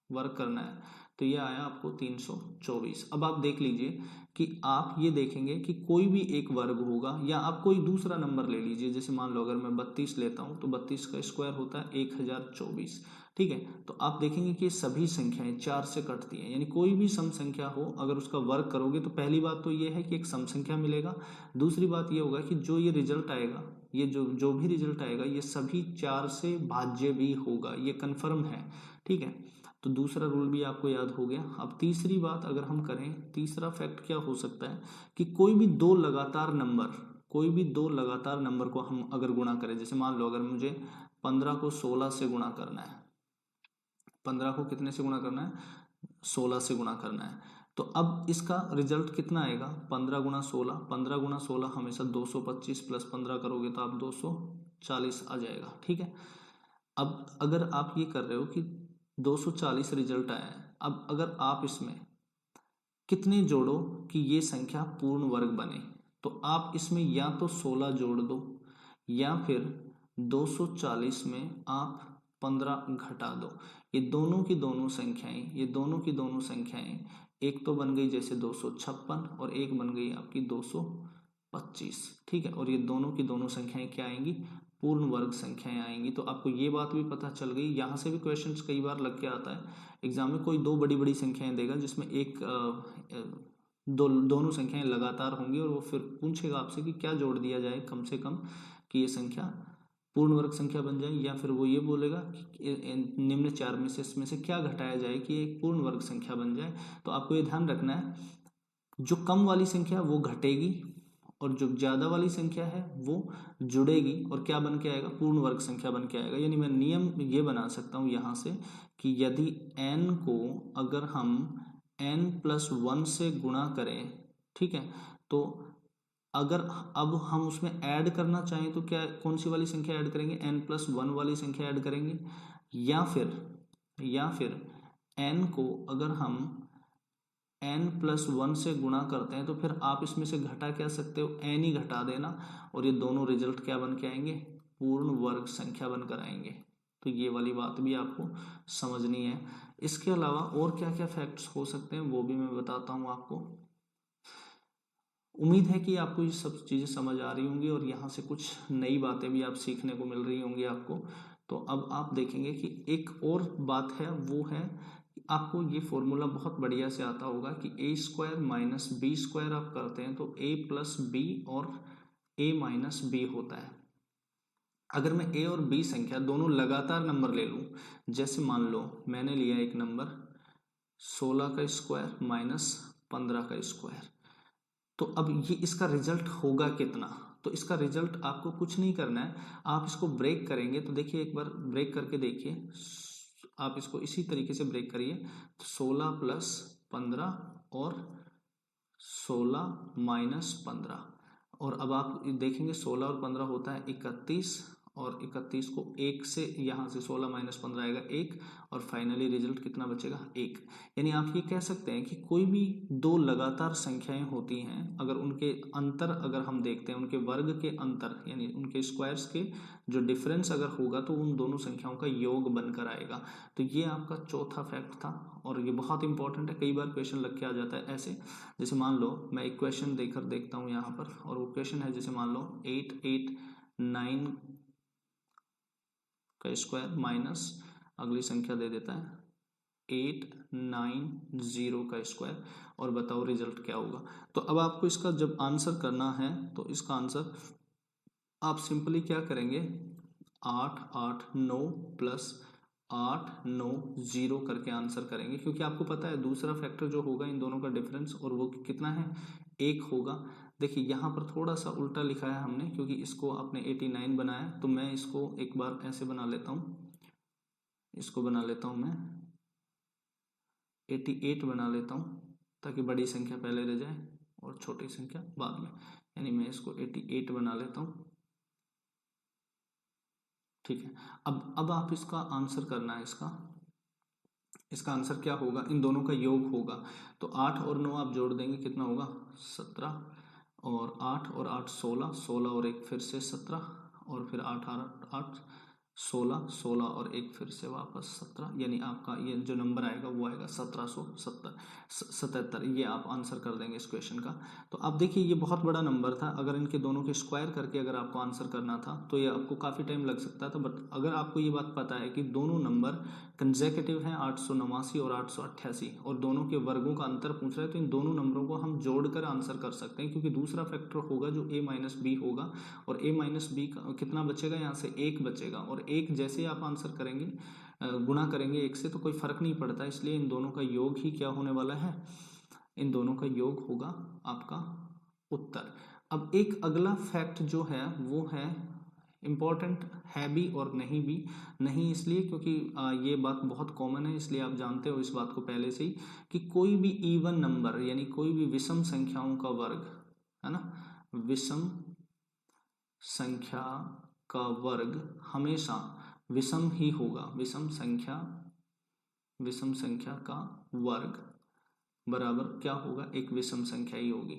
वर्क करना है तो ये आया आपको 324। अब आप देख लीजिए कि आप ये देखेंगे कि कोई भी एक वर्ग होगा, या आप कोई दूसरा नंबर ले लीजिए, जैसे मान लो अगर मैं 32 लेता हूँ तो 32 का स्क्वायर होता है 1024। ठीक है, तो आप देखेंगे कि सभी संख्याएं 4 से कटती हैं, यानी कोई भी सम संख्या हो अगर उसका वर्ग करोगे तो पहली बात तो ये है कि एक सम संख्या मिलेगा। दूसरी बात ये होगा कि जो ये रिजल्ट आएगा, ये जो जो भी रिजल्ट आएगा ये सभी 4 से भाज्य भी होगा, ये कन्फर्म है। ठीक है, तो दूसरा रूल भी आपको याद हो गया। अब तीसरी बात अगर हम करें, तीसरा फैक्ट क्या हो सकता है कि कोई भी दो लगातार नंबर, कोई भी दो लगातार नंबर को हम अगर गुणा करें, जैसे मान लो अगर मुझे 15 को 16 से गुणा करना है, 15 को कितने से गुणा करना है, 16 से गुणा करना है, तो अब इसका रिजल्ट कितना आएगा, 15 गुणा 16, 15 गुणा 16 हमेशा 225 प्लस 15 करोगे तो आप 240 आ जाएगा। ठीक है, अब अगर आप ये कर रहे हो कि 240 रिजल्ट आया है, अब अगर आप इसमें कितने जोड़ो कि ये संख्या पूर्ण वर्ग बने, तो आप इसमें या तो 16 जोड़ दो या फिर 240 में आप 15 घटा दो। ये दोनों की दोनों संख्याएं, ये दोनों की दोनों संख्याएं, एक तो बन गई जैसे 256 और एक बन गई आपकी 225। ठीक है, और ये दोनों की दोनों संख्याएं क्या आएंगी, पूर्ण वर्ग संख्याएं आएंगी। तो आपको ये बात भी पता चल गई। यहाँ से भी क्वेश्चंस कई बार लग के आता है एग्जाम में, कोई दो बड़ी बड़ी संख्याएं देगा जिसमें एक दोनों संख्याएं लगातार होंगी और वो फिर पूछेगा आपसे कि क्या जोड़ दिया जाए कम से कम कि ये संख्या पूर्ण वर्ग संख्या बन जाए, या फिर वो ये बोलेगा कि निम्न चार में से इसमें से क्या घटाया जाए कि एक पूर्ण वर्ग संख्या बन जाए। तो आपको ये ध्यान रखना है, जो कम वाली संख्या वो घटेगी और जो ज्यादा वाली संख्या है वो जुड़ेगी, और क्या बन के आएगा, पूर्ण वर्ग संख्या बन के आएगा। यानी मैं नियम ये बना सकता हूँ यहाँ से कि यदि n को अगर हम n+1 से गुणा करें, ठीक है, तो अगर अब हम उसमें ऐड करना चाहें तो क्या कौन सी वाली संख्या ऐड करेंगे, n+1 वाली संख्या ऐड करेंगे, या फिर n को अगर हम n+1 से गुणा करते हैं तो फिर आप इसमें से घटा क्या सकते हो, n ही घटा देना, और ये दोनों रिजल्ट क्या बन के आएंगे, पूर्ण वर्ग संख्या बनकर आएंगे। तो ये वाली बात भी आपको समझनी है। इसके अलावा और क्या क्या फैक्ट्स हो सकते हैं वो भी मैं बताता हूँ आपको। उम्मीद है कि आपको ये सब चीज़ें समझ आ रही होंगी और यहाँ से कुछ नई बातें भी आप सीखने को मिल रही होंगी आपको। तो अब आप देखेंगे कि एक और बात है, वो है कि आपको ये फॉर्मूला बहुत बढ़िया से आता होगा कि a² - b² आप करते हैं तो a+b और a-b होता है। अगर मैं a और b संख्या दोनों लगातार नंबर ले लूँ, जैसे मान लो मैंने लिया एक नंबर 16 का स्क्वायर माइनस 15 का स्क्वायर, तो अब ये इसका रिजल्ट होगा कितना। तो इसका रिजल्ट आपको कुछ नहीं करना है, आप इसको ब्रेक करेंगे तो देखिए, एक बार ब्रेक करके देखिए, आप इसको इसी तरीके से ब्रेक करिए, तो 16 + 15 और 16 - 15, और अब आप देखेंगे 16 और 15 होता है 31, और 31 को एक से, यहाँ से 16 - 15 आएगा 1, और फाइनली रिजल्ट कितना बचेगा 1। यानी आप ये कह सकते हैं कि कोई भी दो लगातार संख्याएं होती हैं, अगर उनके अंतर अगर हम देखते हैं, उनके वर्ग के अंतर यानी उनके स्क्वायर्स के जो डिफरेंस अगर होगा तो उन दोनों संख्याओं का योग बनकर आएगा। तो ये आपका चौथा फैक्ट था, और ये बहुत इंपॉर्टेंट है, कई बार क्वेश्चन लग के आ जाता है ऐसे। जैसे मान लो मैं एक क्वेश्चन देकर देखता हूँ यहाँ पर, और वो क्वेश्चन है जैसे मान लो 889 का स्क्वायर माइनस अगली संख्या दे देता है 890 का स्क्वायर, और बताओ रिजल्ट क्या होगा। तो अब आपको इसका जब आंसर करना है तो इसका आंसर आप सिंपली क्या करेंगे, 889 प्लस 890 करके आंसर करेंगे, क्योंकि आपको पता है दूसरा फैक्टर जो होगा इन दोनों का डिफरेंस, और वो कितना है 1 होगा। देखिए यहाँ पर थोड़ा सा उल्टा लिखा है हमने, क्योंकि इसको आपने 89 बनाया, तो मैं इसको एक बार ऐसे बना लेता हूँ, इसको बना लेता हूँ मैं 88 बना लेता हूँ, ताकि बड़ी संख्या पहले रह जाए, और छोटी संख्या बाद में, यानी मैं इसको 88 बना लेता हूँ। ठीक है, अब आप इसका आंसर करना है। इसका आंसर क्या होगा, इन दोनों का योग होगा। तो 8 और 9 आप जोड़ देंगे, कितना होगा 17, और 8 और 8 16, 16 और 1 फिर से 17, और फिर 8 8 8 16, 16 और 1 फिर से वापस 17, यानी आपका ये जो नंबर आएगा वो आएगा 1777। ये आप आंसर कर देंगे इस क्वेश्चन का। तो आप देखिए ये बहुत बड़ा नंबर था, अगर इनके दोनों के स्क्वायर करके अगर आपको आंसर करना था तो ये आपको काफ़ी टाइम लग सकता था। बट अगर आपको ये बात पता है कि दोनों नंबर कंसेक्यूटिव हैं 889 और 888, और दोनों के वर्गों का अंतर पूछ रहा है, तो इन दोनों नंबरों को हम जोड़कर आंसर कर सकते हैं, क्योंकि दूसरा फैक्टर होगा जो a माइनस बी होगा, और a माइनस बी कितना बचेगा, यहाँ से 1 बचेगा, और 1 जैसे ही आप आंसर करेंगे गुणा करेंगे 1 से तो कोई फर्क नहीं पड़ता, इसलिए इन दोनों का योग ही क्या होने वाला है, इन दोनों का योग होगा आपका उत्तर। अब एक अगला फैक्ट जो है वो है इम्पॉर्टेंट है भी और नहीं भी। नहीं इसलिए क्योंकि ये बात बहुत कॉमन है, इसलिए आप जानते हो इस बात को पहले से ही, कि कोई भी इवन नंबर यानी कोई भी विषम संख्याओं का वर्ग है ना, विषम संख्या का वर्ग हमेशा विषम ही होगा। विषम संख्या का वर्ग बराबर क्या होगा, एक विषम संख्या ही होगी,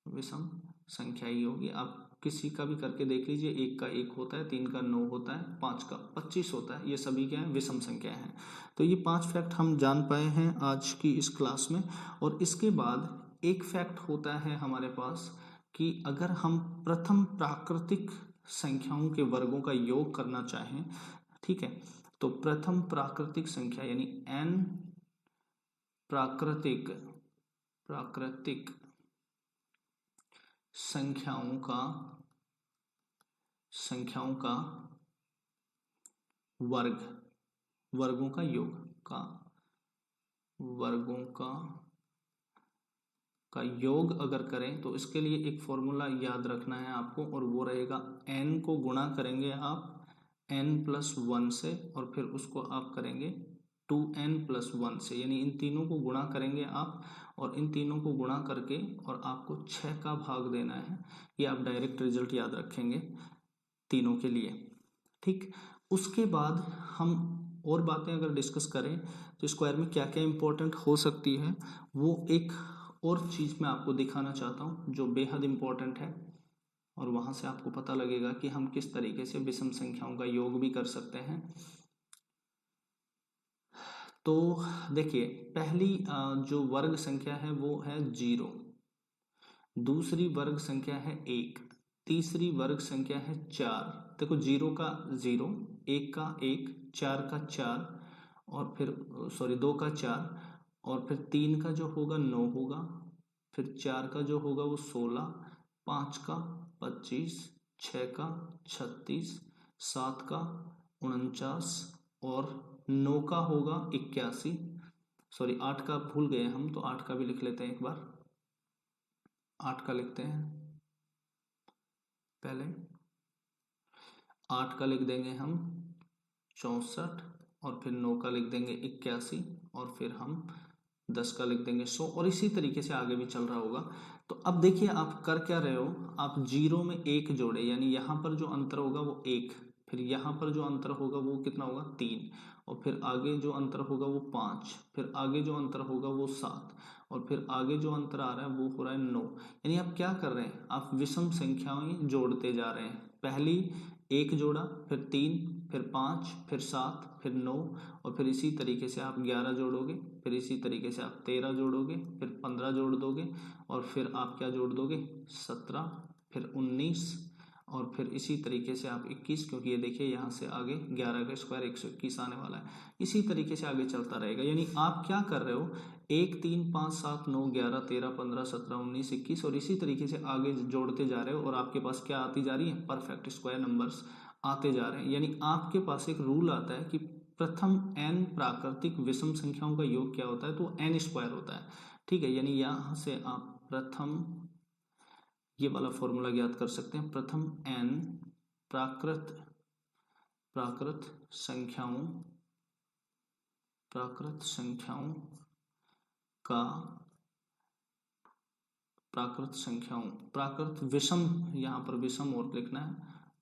विषम संख्या ही होगी। आप किसी का भी करके देख लीजिए, 1 का 1 होता है, 3 का 9 होता है, 5 का 25 होता है, ये सभी क्या है, विषम संख्या हैं। तो ये 5 फैक्ट हम जान पाए हैं आज की इस क्लास में। और इसके बाद एक फैक्ट होता है हमारे पास कि अगर हम प्रथम प्राकृतिक संख्याओं के वर्गों का योग करना चाहें, ठीक है, तो प्रथम प्राकृतिक संख्या यानी n प्राकृतिक संख्याओं का वर्गों का योग अगर करें तो इसके लिए एक फॉर्मूला याद रखना है आपको, और वो रहेगा n को गुणा करेंगे आप n+1 से, और फिर उसको आप करेंगे 2n+1 से, यानी इन तीनों को गुणा करेंगे आप, और इन तीनों को गुणा करके और आपको 6 का भाग देना है। ये आप डायरेक्ट रिजल्ट याद रखेंगे तीनों के लिए। ठीक, उसके बाद हम और बातें अगर डिस्कस करें तो स्क्वायर में क्या क्या इंपॉर्टेंट हो सकती है, वो एक और चीज़ मैं आपको दिखाना चाहता हूँ जो बेहद इंपॉर्टेंट है, और वहाँ से आपको पता लगेगा कि हम किस तरीके से विषम संख्याओं का योग भी कर सकते हैं। तो देखिए, पहली जो वर्ग संख्या है वो है 0, दूसरी वर्ग संख्या है 1, तीसरी वर्ग संख्या है 4। देखो 0 का 0, 1 का 1, 4 का 4, और फिर 2 का 4, और फिर 3 का जो होगा 9 होगा, फिर 4 का जो होगा वो 16, 5 का 25, 6 का 36, 7 का 49, और 9 का होगा 81। 8 का भूल गए हम, तो 8 का भी लिख लेते हैं एक बार। 8 का लिखते हैं पहले, 8 का लिख देंगे हम 64, और फिर 9 का लिख देंगे 81, और फिर हम 10 का लिख देंगे 100, और इसी तरीके से आगे भी चल रहा होगा। तो अब देखिए आप कर क्या रहे हो, आप 0 में 1 जोड़े, यानी यहाँ पर जो अंतर होगा वो 1, फिर यहाँ पर जो अंतर होगा वो कितना होगा 3, और फिर आगे जो अंतर होगा वो 5, फिर आगे जो अंतर होगा वो 7, और फिर आगे जो अंतर आ रहा है वो हो रहा है 9। यानी आप क्या कर रहे हैं, आप विषम संख्याएं जोड़ते जा रहे हैं। पहली 1 जोड़ा, फिर 3, फिर 5, फिर 7, फिर 9, और फिर इसी तरीके से आप 11 जोड़ोगे, फिर इसी तरीके से आप 13 जोड़ोगे, फिर 15 जोड़ दोगे, और फिर आप क्या जोड़ दोगे 17, फिर 19, और फिर इसी तरीके से आप 21, क्योंकि ये देखिए यहाँ से आगे 11 का स्क्वायर 121 आने वाला है। इसी तरीके से आगे चलता रहेगा, यानी आप क्या कर रहे हो, 1 3 5 7 9 11 13 15 17 19 21, और इसी तरीके से आगे जोड़ते जा रहे हो, और आपके पास क्या आती जा रही है, परफेक्ट स्क्वायर नंबर्स आते जा रहे हैं। यानी आपके पास एक रूल आता है कि प्रथम n प्राकृतिक विषम संख्याओं का योग क्या होता है, तो n स्क्वायर होता है। ठीक है, यानी यहाँ से आप प्रथम ये वाला फॉर्मूला ज्ञात कर सकते हैं, प्रथम n प्राकृत संख्याओं का प्राकृत संख्याओं, प्राकृत विषम, यहाँ पर विषम और लिखना है,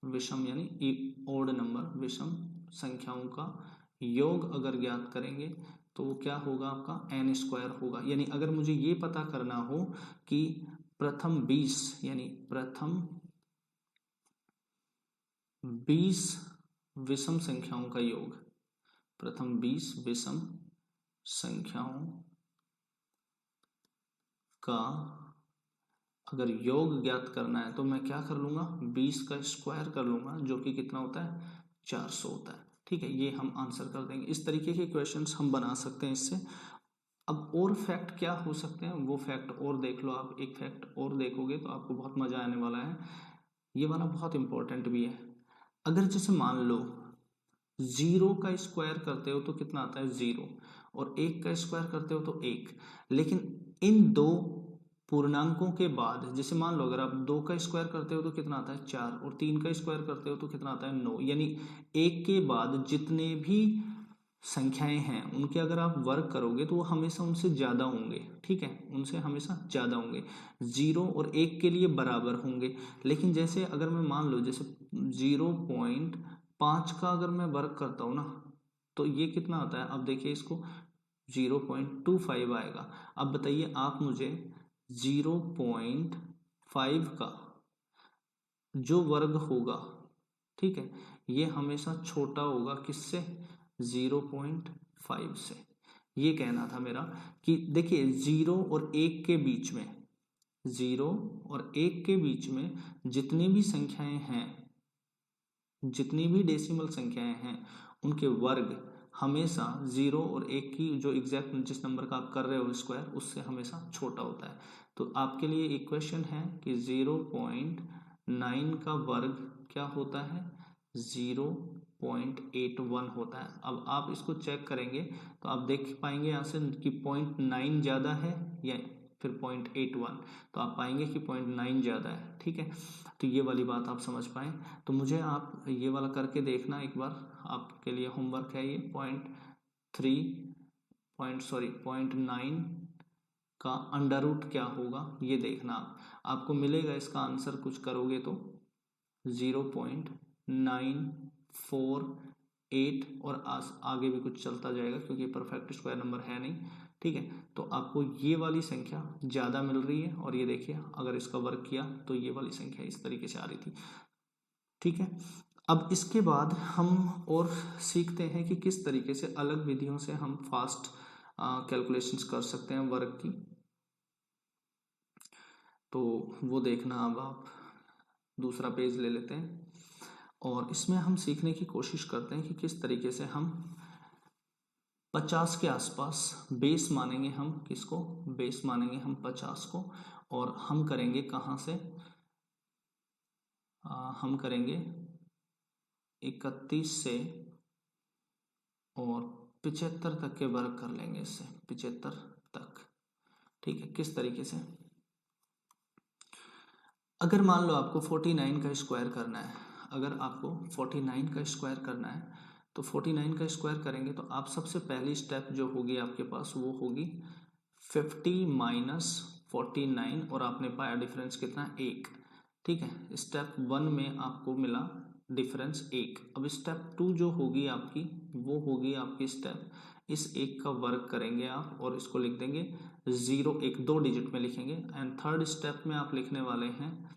विषम यानी ओड नंबर, विषम संख्याओं का योग अगर ज्ञात करेंगे तो वो क्या होगा, आपका n स्क्वायर होगा। यानी अगर मुझे ये पता करना हो कि प्रथम 20 यानी प्रथम 20 विषम संख्याओं का योग, प्रथम 20 विषम संख्याओं का अगर योग ज्ञात करना है तो मैं क्या कर लूंगा, 20 का स्क्वायर कर लूंगा, जो कि कितना होता है, 400 होता है। ठीक है, ये हम आंसर कर देंगे। इस तरीके के क्वेश्चंस हम बना सकते हैं इससे। अब और फैक्ट क्या हो सकते हैं, वो फैक्ट और देख लो आप, एक फैक्ट और देखोगे तो आपको बहुत मजा आने वाला है। ये वाला बहुत इंपॉर्टेंट भी है। अगर जैसे मान लो 0 का स्क्वायर करते हो तो कितना आता है, 0, और 1 का स्क्वायर करते हो तो 1, लेकिन इन दो पूर्णांकों के बाद जैसे मान लो अगर आप 2 का स्क्वायर करते हो तो कितना आता है, 4, और 3 का स्क्वायर करते हो तो कितना आता है, 9। यानी 1 के बाद जितने भी संख्याएं हैं उनके अगर आप वर्ग करोगे तो वो हमेशा उनसे ज़्यादा होंगे। ठीक है, उनसे हमेशा ज़्यादा होंगे, 0 और 1 के लिए बराबर होंगे। लेकिन जैसे अगर मैं मान लो जैसे 0.5 का अगर मैं वर्ग करता हूँ ना तो ये कितना आता है, अब देखिए इसको 0.25 आएगा। अब बताइए आप मुझे 0.5 का जो वर्ग होगा, ठीक है, ये हमेशा छोटा होगा किससे, 0.5 से। ये कहना था मेरा कि देखिए 0 और 1 के बीच में, 0 और 1 के बीच में जितनी भी संख्याएं हैं, जितनी भी डेसिमल संख्याएं हैं उनके वर्ग हमेशा 0 और 1 की जो एग्जैक्ट जिस नंबर का आप कर रहे हो स्क्वायर उससे हमेशा छोटा होता है। तो आपके लिए एक क्वेश्चन है कि 0.9 का वर्ग क्या होता है, 0.81 होता है। अब आप इसको चेक करेंगे तो आप देख पाएंगे यहाँ से कि 0.9 ज़्यादा है या फिर 0.81, तो आप पाएंगे कि 0.9 ज़्यादा है। ठीक है, तो ये वाली बात आप समझ पाए। तो मुझे आप ये वाला करके देखना एक बार, आपके लिए होमवर्क है ये। 0.9 का अंडर रूट क्या होगा ये देखना आप, आपको मिलेगा इसका आंसर कुछ करोगे तो 0.948 और आगे भी कुछ चलता जाएगा क्योंकि परफेक्ट स्क्वायर नंबर है नहीं। ठीक है, तो आपको ये वाली संख्या ज़्यादा मिल रही है, और ये देखिए अगर इसका वर्ग किया तो ये वाली संख्या इस तरीके से आ रही थी। ठीक है, अब इसके बाद हम और सीखते हैं कि किस तरीके से अलग विधियों से हम फास्ट कैलकुलेशंस कर सकते हैं वर्ग की। तो वो देखना, अब आप दूसरा पेज ले लेते हैं और इसमें हम सीखने की कोशिश करते हैं कि किस तरीके से हम 50 के आसपास बेस मानेंगे, हम किसको बेस मानेंगे, हम 50 को, और हम करेंगे कहाँ से, हम करेंगे 31 से और 75 तक के वर्ग कर लेंगे, इससे 75 तक। ठीक है, किस तरीके से, अगर मान लो आपको 49 का स्क्वायर करना है, अगर आपको 49 का स्क्वायर करना है तो 49 का स्क्वायर करेंगे तो आप सबसे पहली स्टेप जो होगी आपके पास वो होगी 50 माइनस 49, और आपने पाया डिफरेंस कितना, 1। ठीक है, स्टेप 1 में आपको मिला डिफरेंस 1। अब स्टेप 2 जो होगी आपकी वो होगी आपकी स्टेप, इस 1 का वर्ग करेंगे आप और इसको लिख देंगे 0, 1 2 डिजिट में लिखेंगे। एंड थर्ड स्टेप में आप लिखने वाले हैं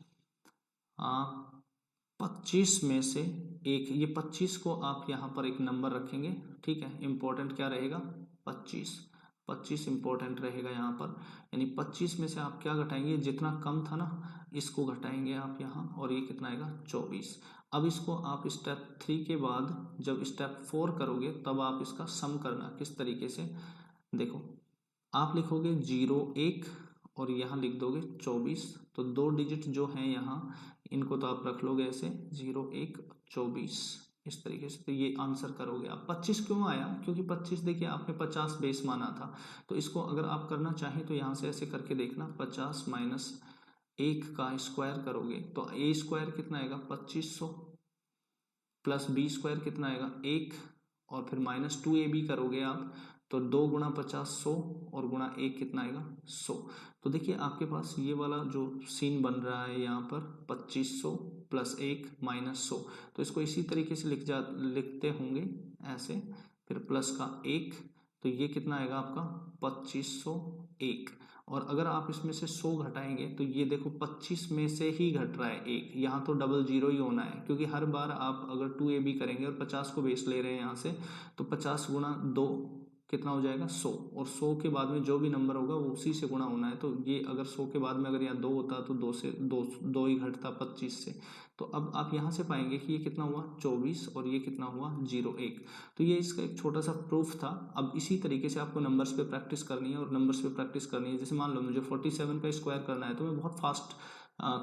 25 में से 1, ये 25 को आप यहाँ पर एक नंबर रखेंगे। ठीक है, इंपॉर्टेंट क्या रहेगा, 25 इंपॉर्टेंट रहेगा यहाँ पर। यानी 25 में से आप क्या घटाएंगे, जितना कम था ना इसको घटाएंगे आप यहाँ, और ये कितना आएगा, 24। अब इसको आप स्टेप 3 के बाद जब स्टेप 4 करोगे तब आप इसका सम करना, किस तरीके से, देखो आप लिखोगे 0 1 और यहाँ लिख दोगे 24, तो 2 डिजिट जो हैं यहाँ इनको तो आप रख लोगे ऐसे 0 1 24 इस तरीके से, तो ये आंसर करोगे आप। 25 क्यों आया, क्योंकि 25 देखिए आपने 50 बेस माना था, तो इसको अगर आप करना चाहें तो यहाँ से ऐसे करके देखना, 50 माइनस 1 का स्क्वायर करोगे तो ए स्क्वायर कितना आएगा 2500, प्लस बी स्क्वायर कितना आएगा 1, और फिर माइनस 2ab करोगे आप तो 2 गुणा 50 100 और गुणा 1 कितना आएगा 100। तो देखिए आपके पास ये वाला जो सीन बन रहा है यहाँ पर 2500 प्लस 1 माइनस 100, तो इसको इसी तरीके से लिखते होंगे ऐसे, फिर प्लस का 1, तो ये कितना आएगा आपका 2501। और अगर आप इसमें से 100 घटाएंगे तो ये देखो 25 में से ही घट रहा है 1, यहाँ तो डबल जीरो ही होना है, क्योंकि हर बार आप अगर 2ab करेंगे और 50 को बेस ले रहे हैं यहाँ से, तो 50 गुणा 2 कितना हो जाएगा 100, और 100 के बाद में जो भी नंबर होगा वो उसी से गुणा होना है। तो ये अगर 100 के बाद में अगर यहाँ 2 होता तो 2 ही घटता 25 से। तो अब आप यहाँ से पाएंगे कि ये कितना हुआ 24 और ये कितना हुआ 01। तो ये इसका एक छोटा सा प्रूफ था। अब इसी तरीके से आपको नंबर्स पे प्रैक्टिस करनी है और नंबर्स पे प्रैक्टिस करनी है। जैसे मान लो मुझे 47 का स्क्वायर करना है तो मैं बहुत फास्ट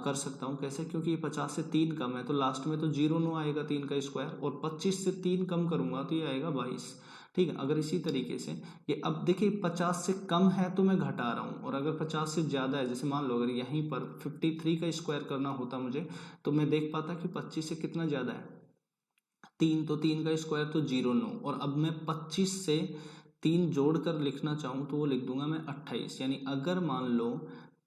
कर सकता हूँ। कैसे? क्योंकि ये 50 से 3 कम है तो लास्ट में तो 09 आएगा 3 का स्क्वायर, और 25 से 3 कम करूंगा तो ये आएगा 22। ठीक है, अगर इसी तरीके से ये अब देखिए 50 से कम है तो मैं घटा रहा हूँ, और अगर 50 से ज़्यादा है, जैसे मान लो अगर यहीं पर 53 का स्क्वायर करना होता मुझे, तो मैं देख पाता कि 25 से कितना ज़्यादा है 3, तो 3 का स्क्वायर तो 09, और अब मैं 25 से 3 जोड़कर लिखना चाहूँ तो वो लिख दूंगा मैं 28। यानी अगर मान लो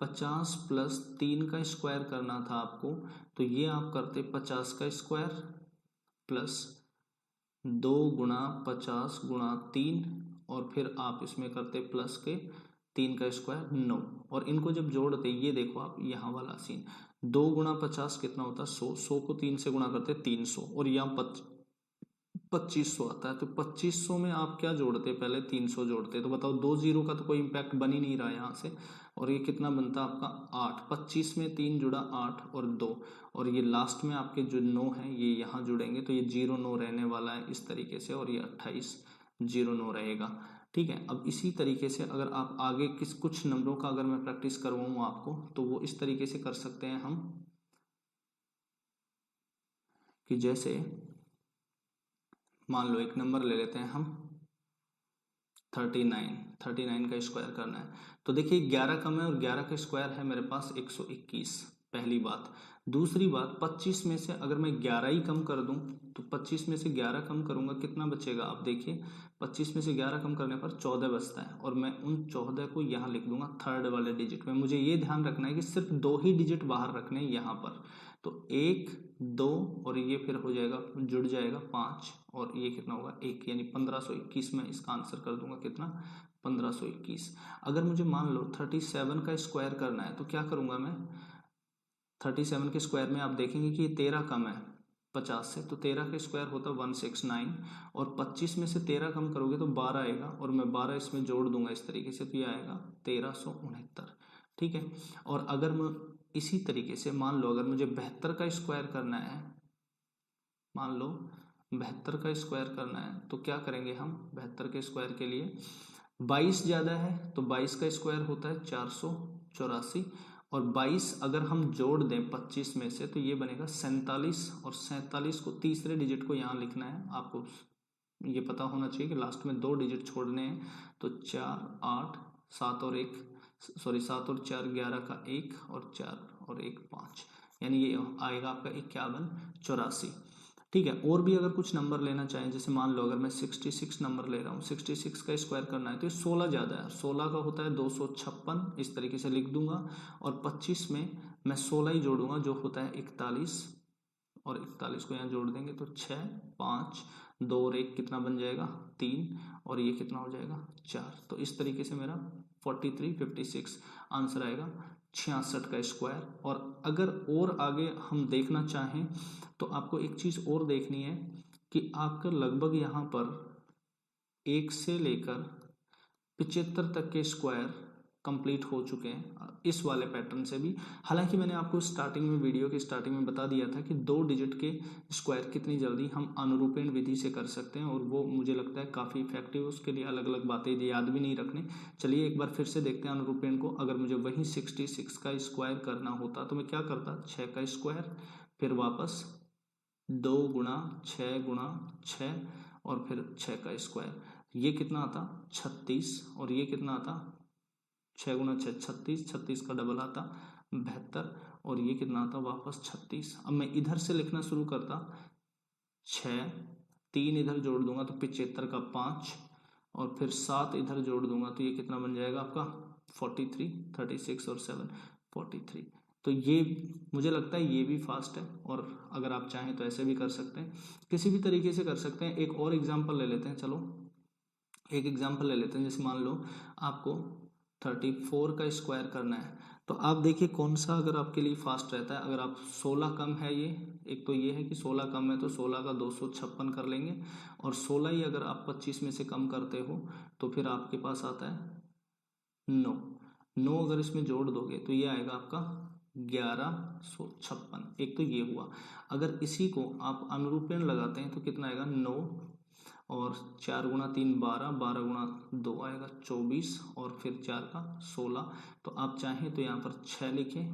50 प्लस 3 का स्क्वायर करना था आपको, तो ये आप करते 50 का स्क्वायर प्लस 2 गुणा 50 गुणा 3, और फिर आप इसमें करते प्लस के 3 का स्क्वायर 9, और इनको जब जोड़ते ये देखो आप यहाँ वाला सीन 2 गुणा 50 कितना होता है 100, 100 को 3 से गुणा करते 300, और यहाँ 2500 आता है। तो 2500 में आप क्या जोड़ते पहले 300 जोड़ते, तो बताओ 2 जीरो का तो कोई इम्पैक्ट बन ही नहीं रहा यहाँ से, और ये कितना बनता आपका 8। 25 में 3 जुड़ा 8 और 2, और ये लास्ट में आपके जो 9 है ये यहाँ जुड़ेंगे तो ये 09 रहने वाला है इस तरीके से, और ये 2809 रहेगा। ठीक है, अब इसी तरीके से अगर आप आगे कुछ नंबरों का अगर मैं प्रैक्टिस करवाऊँ आपको तो वो इस तरीके से कर सकते हैं हम, कि जैसे मान लो एक नंबर ले लेते हैं हम 39 का स्क्वायर करना है। तो देखिए 11 कम है और 11 का स्क्वायर है मेरे पास 121, पहली बात। दूसरी बात 25 में से अगर मैं 11 ही कम कर दूं, तो 25 में से 11 कम करूंगा कितना बचेगा आप देखिए, 25 में से 11 कम करने पर 14 बचता है, और मैं उन 14 को यहाँ लिख दूंगा थर्ड वाले डिजिट में। मुझे ये ध्यान रखना है कि सिर्फ 2 ही डिजिट बाहर रखने हैं यहाँ पर, तो 1 2 और ये फिर हो जाएगा जुड़ जाएगा 5, और ये कितना होगा 1, यानी 1521 में इसका आंसर कर दूंगा कितना 1521। अगर मुझे मान लो 37 का स्क्वायर करना है तो क्या करूंगा मैं, 37 के स्क्वायर में आप देखेंगे कि ये 13 कम है 50 से, तो 13 का स्क्वायर होता है 169, और 25 में से 13 कम करोगे तो 12 आएगा, और मैं 12 इसमें जोड़ दूंगा इस तरीके से, तो ये आएगा 1369। ठीक है, और अगर मैं इसी तरीके से मान लो अगर मुझे 72 का स्क्वायर करना है, मान लो 72 का स्क्वायर करना है तो क्या करेंगे हम, 72 के स्क्वायर के लिए 22 ज़्यादा है तो 22 का स्क्वायर होता है 484, और 22 अगर हम जोड़ दें 25 में से तो ये बनेगा 47, और 47 को तीसरे डिजिट को यहाँ लिखना है। आपको ये पता होना चाहिए कि लास्ट में 2 डिजिट छोड़ने हैं, तो 4 8 7 और 1 सॉरी 7 और 4 11 का 1, और 4 और 1 5, यानी ये आएगा आपका 5184। ठीक है, और भी अगर कुछ नंबर लेना चाहें, जैसे मान लो अगर मैं 66 नंबर ले रहा हूँ, 66 का स्क्वायर करना है तो ये 16 ज़्यादा है, 16 का होता है 256, इस तरीके से लिख दूंगा, और 25 में मैं 16 ही जोड़ूंगा जो होता है 41, और 41 को यहाँ जोड़ देंगे तो 6 5 2 और 1 कितना बन जाएगा 3, और ये कितना हो जाएगा 4। तो इस तरीके से मेरा 56 आंसर आएगा 66 का स्क्वायर। और अगर और आगे हम देखना चाहें तो आपको एक चीज़ और देखनी है कि आपका लगभग यहाँ पर 1 से लेकर 75 तक के स्क्वायर कंप्लीट हो चुके हैं इस वाले पैटर्न से भी। हालांकि मैंने आपको स्टार्टिंग में वीडियो के स्टार्टिंग में बता दिया था कि 2 डिजिट के स्क्वायर कितनी जल्दी हम अनुरूपण विधि से कर सकते हैं, और वो मुझे लगता है काफ़ी इफेक्टिव। उसके लिए अलग अलग बातें याद भी नहीं रखने। चलिए एक बार फिर से देखते हैं अनुरूपण को। अगर मुझे वही 66 का स्क्वायर करना होता तो मैं क्या करता, 6 का स्क्वायर फिर वापस 2 गुणा 6 गुणा 6 और फिर 6 का स्क्वायर, ये कितना आता 36, और ये कितना आता 6 गुणा 6 36, 36 का डबल आता 72, और ये कितना आता वापस 36। अब मैं इधर से लिखना शुरू करता 6 3 इधर जोड़ दूंगा तो 75 का 5, और फिर 7 इधर जोड़ दूंगा तो ये कितना बन जाएगा आपका 43, 36 और 7 43। तो ये मुझे लगता है ये भी फास्ट है, और अगर आप चाहें तो ऐसे भी कर सकते हैं, किसी भी तरीके से कर सकते हैं। एक और एग्जांपल ले लेते हैं, चलो एक एग्जांपल ले लेते हैं। जैसे मान लो आपको 34 का स्क्वायर करना है, तो आप देखिए कौन सा अगर आपके लिए फास्ट रहता है। अगर आप 16 कम है, ये एक तो ये है कि 16 कम है तो 16 का 256 कर लेंगे, और 16 ही अगर आप 25 में से कम करते हो तो फिर आपके पास आता है 9 अगर इसमें जोड़ दोगे तो ये आएगा आपका 1156। एक तो ये हुआ। अगर इसी को आप अनुरूपण लगाते हैं तो कितना आएगा 9 और 4 गुणा 3 12, 12 गुणा 2 आएगा 24, और फिर 4 का 16। तो आप चाहें तो यहाँ पर 6 लिखें,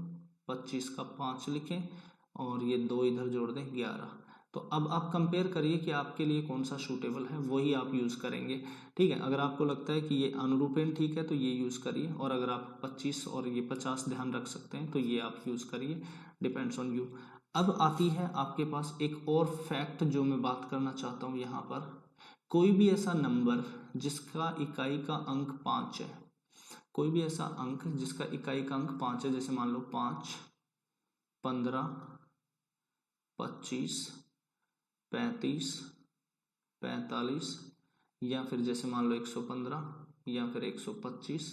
25 का 5 लिखें, और ये 2 इधर जोड़ दें 11। तो अब आप कंपेयर करिए कि आपके लिए कौन सा सूटेबल है, वही आप यूज़ करेंगे। ठीक है, अगर आपको लगता है कि ये अनुरूपण ठीक है तो ये यूज़ करिए, और अगर आप 25 और ये 50 ध्यान रख सकते हैं तो ये आप यूज़ करिए, डिपेंड्स ऑन यू। अब आती है आपके पास एक और फैक्ट जो मैं बात करना चाहता हूँ यहाँ पर। कोई भी ऐसा नंबर जिसका इकाई का अंक 5 है, कोई भी ऐसा अंक जिसका इकाई का अंक 5 है, जैसे मान लो 5, 15, 25, 35, 45, या फिर जैसे मान लो 115 या फिर 125।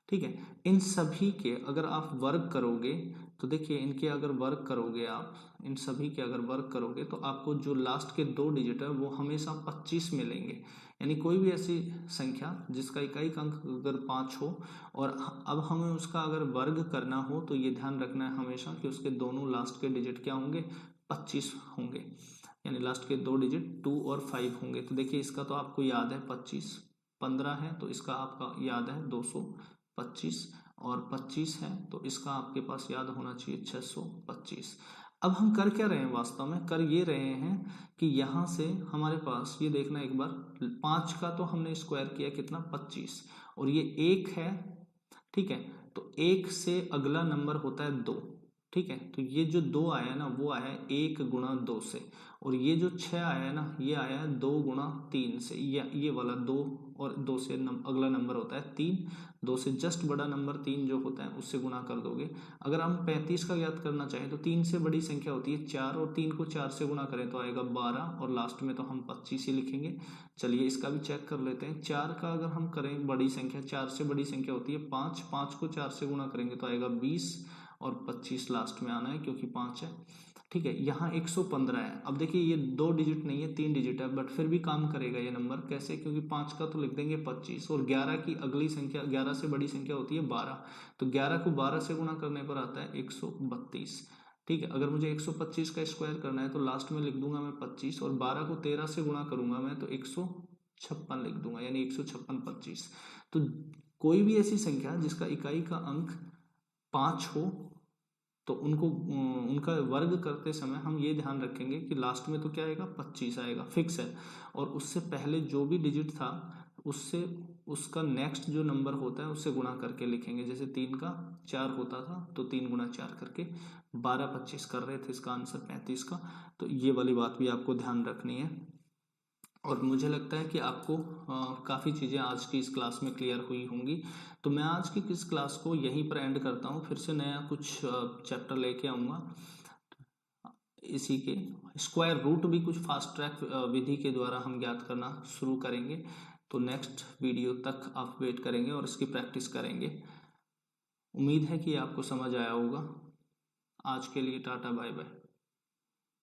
ठीक है, इन सभी के अगर आप वर्ग करोगे तो देखिए, इनके अगर वर्ग करोगे आप, इन सभी के अगर वर्ग करोगे तो आपको जो लास्ट के 2 डिजिट है वो हमेशा 25 मिलेंगे। यानी कोई भी ऐसी संख्या जिसका इकाई का अंक अगर 5 हो, और अब हमें उसका अगर वर्ग करना हो तो ये ध्यान रखना है हमेशा कि उसके दोनों लास्ट के डिजिट क्या होंगे, 25 होंगे। यानी लास्ट के 2 डिजिट 2 और 5 होंगे। तो देखिए इसका तो आपको याद है 25, 15 है तो इसका आपका याद है 225, और 25 है तो इसका आपके पास याद होना चाहिए 625। अब हम कर क्या रहे हैं, वास्तव में कर ये रहे हैं कि यहाँ से हमारे पास ये देखना एक बार, 5 का तो हमने स्क्वायर किया कितना 25, और ये 1 है। ठीक है, तो 1 से अगला नंबर होता है 2। ठीक है, तो ये जो 2 आया ना वो आया है 1 गुणा 2 से, और ये जो 6 आया है ना ये आया है 2 गुणा 3 से, ये वाला 2, और 2 से अगला नंबर होता है 3, 2 से जस्ट बड़ा नंबर 3 जो होता है उससे गुणा कर दोगे। अगर हम 35 का ज्ञात करना चाहें तो 3 से बड़ी संख्या होती है 4, और 3 को 4 से गुणा करें तो आएगा 12, और लास्ट में तो हम 25 ही लिखेंगे। चलिए इसका भी चेक कर लेते हैं। 4 का अगर हम करें बड़ी संख्या, 4 से बड़ी संख्या होती है 5, 5 को 4 से गुणा करेंगे तो आएगा 20, और 25 लास्ट में आना है क्योंकि 5 है। ठीक है, यहाँ 115 है। अब देखिए ये 2 डिजिट नहीं है 3 डिजिट है, बट फिर भी काम करेगा ये नंबर। कैसे, क्योंकि 5 का तो लिख देंगे 25, और 11 की अगली संख्या, 11 से बड़ी संख्या होती है 12, तो 11 को 12 से गुणा करने पर आता है 132। ठीक है, अगर मुझे 125 का स्क्वायर करना है तो लास्ट में लिख दूंगा मैं 25, और 12 को 13 से गुणा करूंगा मैं तो 156 लिख दूंगा, यानी 156 25। तो कोई भी ऐसी संख्या जिसका इकाई का अंक 5 हो तो उनको उनका वर्ग करते समय हम ये ध्यान रखेंगे कि लास्ट में तो क्या आएगा 25 आएगा, फिक्स है, और उससे पहले जो भी डिजिट था उससे उसका नेक्स्ट जो नंबर होता है उससे गुणा करके लिखेंगे। जैसे 3 का 4 होता था तो 3 गुणा 4 करके 12 25 कर रहे थे, इसका आंसर 35 का। तो ये वाली बात भी आपको ध्यान रखनी है, और मुझे लगता है कि आपको काफ़ी चीज़ें आज की इस क्लास में क्लियर हुई होंगी। तो मैं आज की इस क्लास को यहीं पर एंड करता हूँ, फिर से नया कुछ चैप्टर लेके आऊँगा। इसी के स्क्वायर रूट भी कुछ फास्ट ट्रैक विधि के द्वारा हम ज्ञात करना शुरू करेंगे। तो नेक्स्ट वीडियो तक आप वेट करेंगे और इसकी प्रैक्टिस करेंगे। उम्मीद है कि आपको समझ आया होगा। आज के लिए टाटा बाय बाय।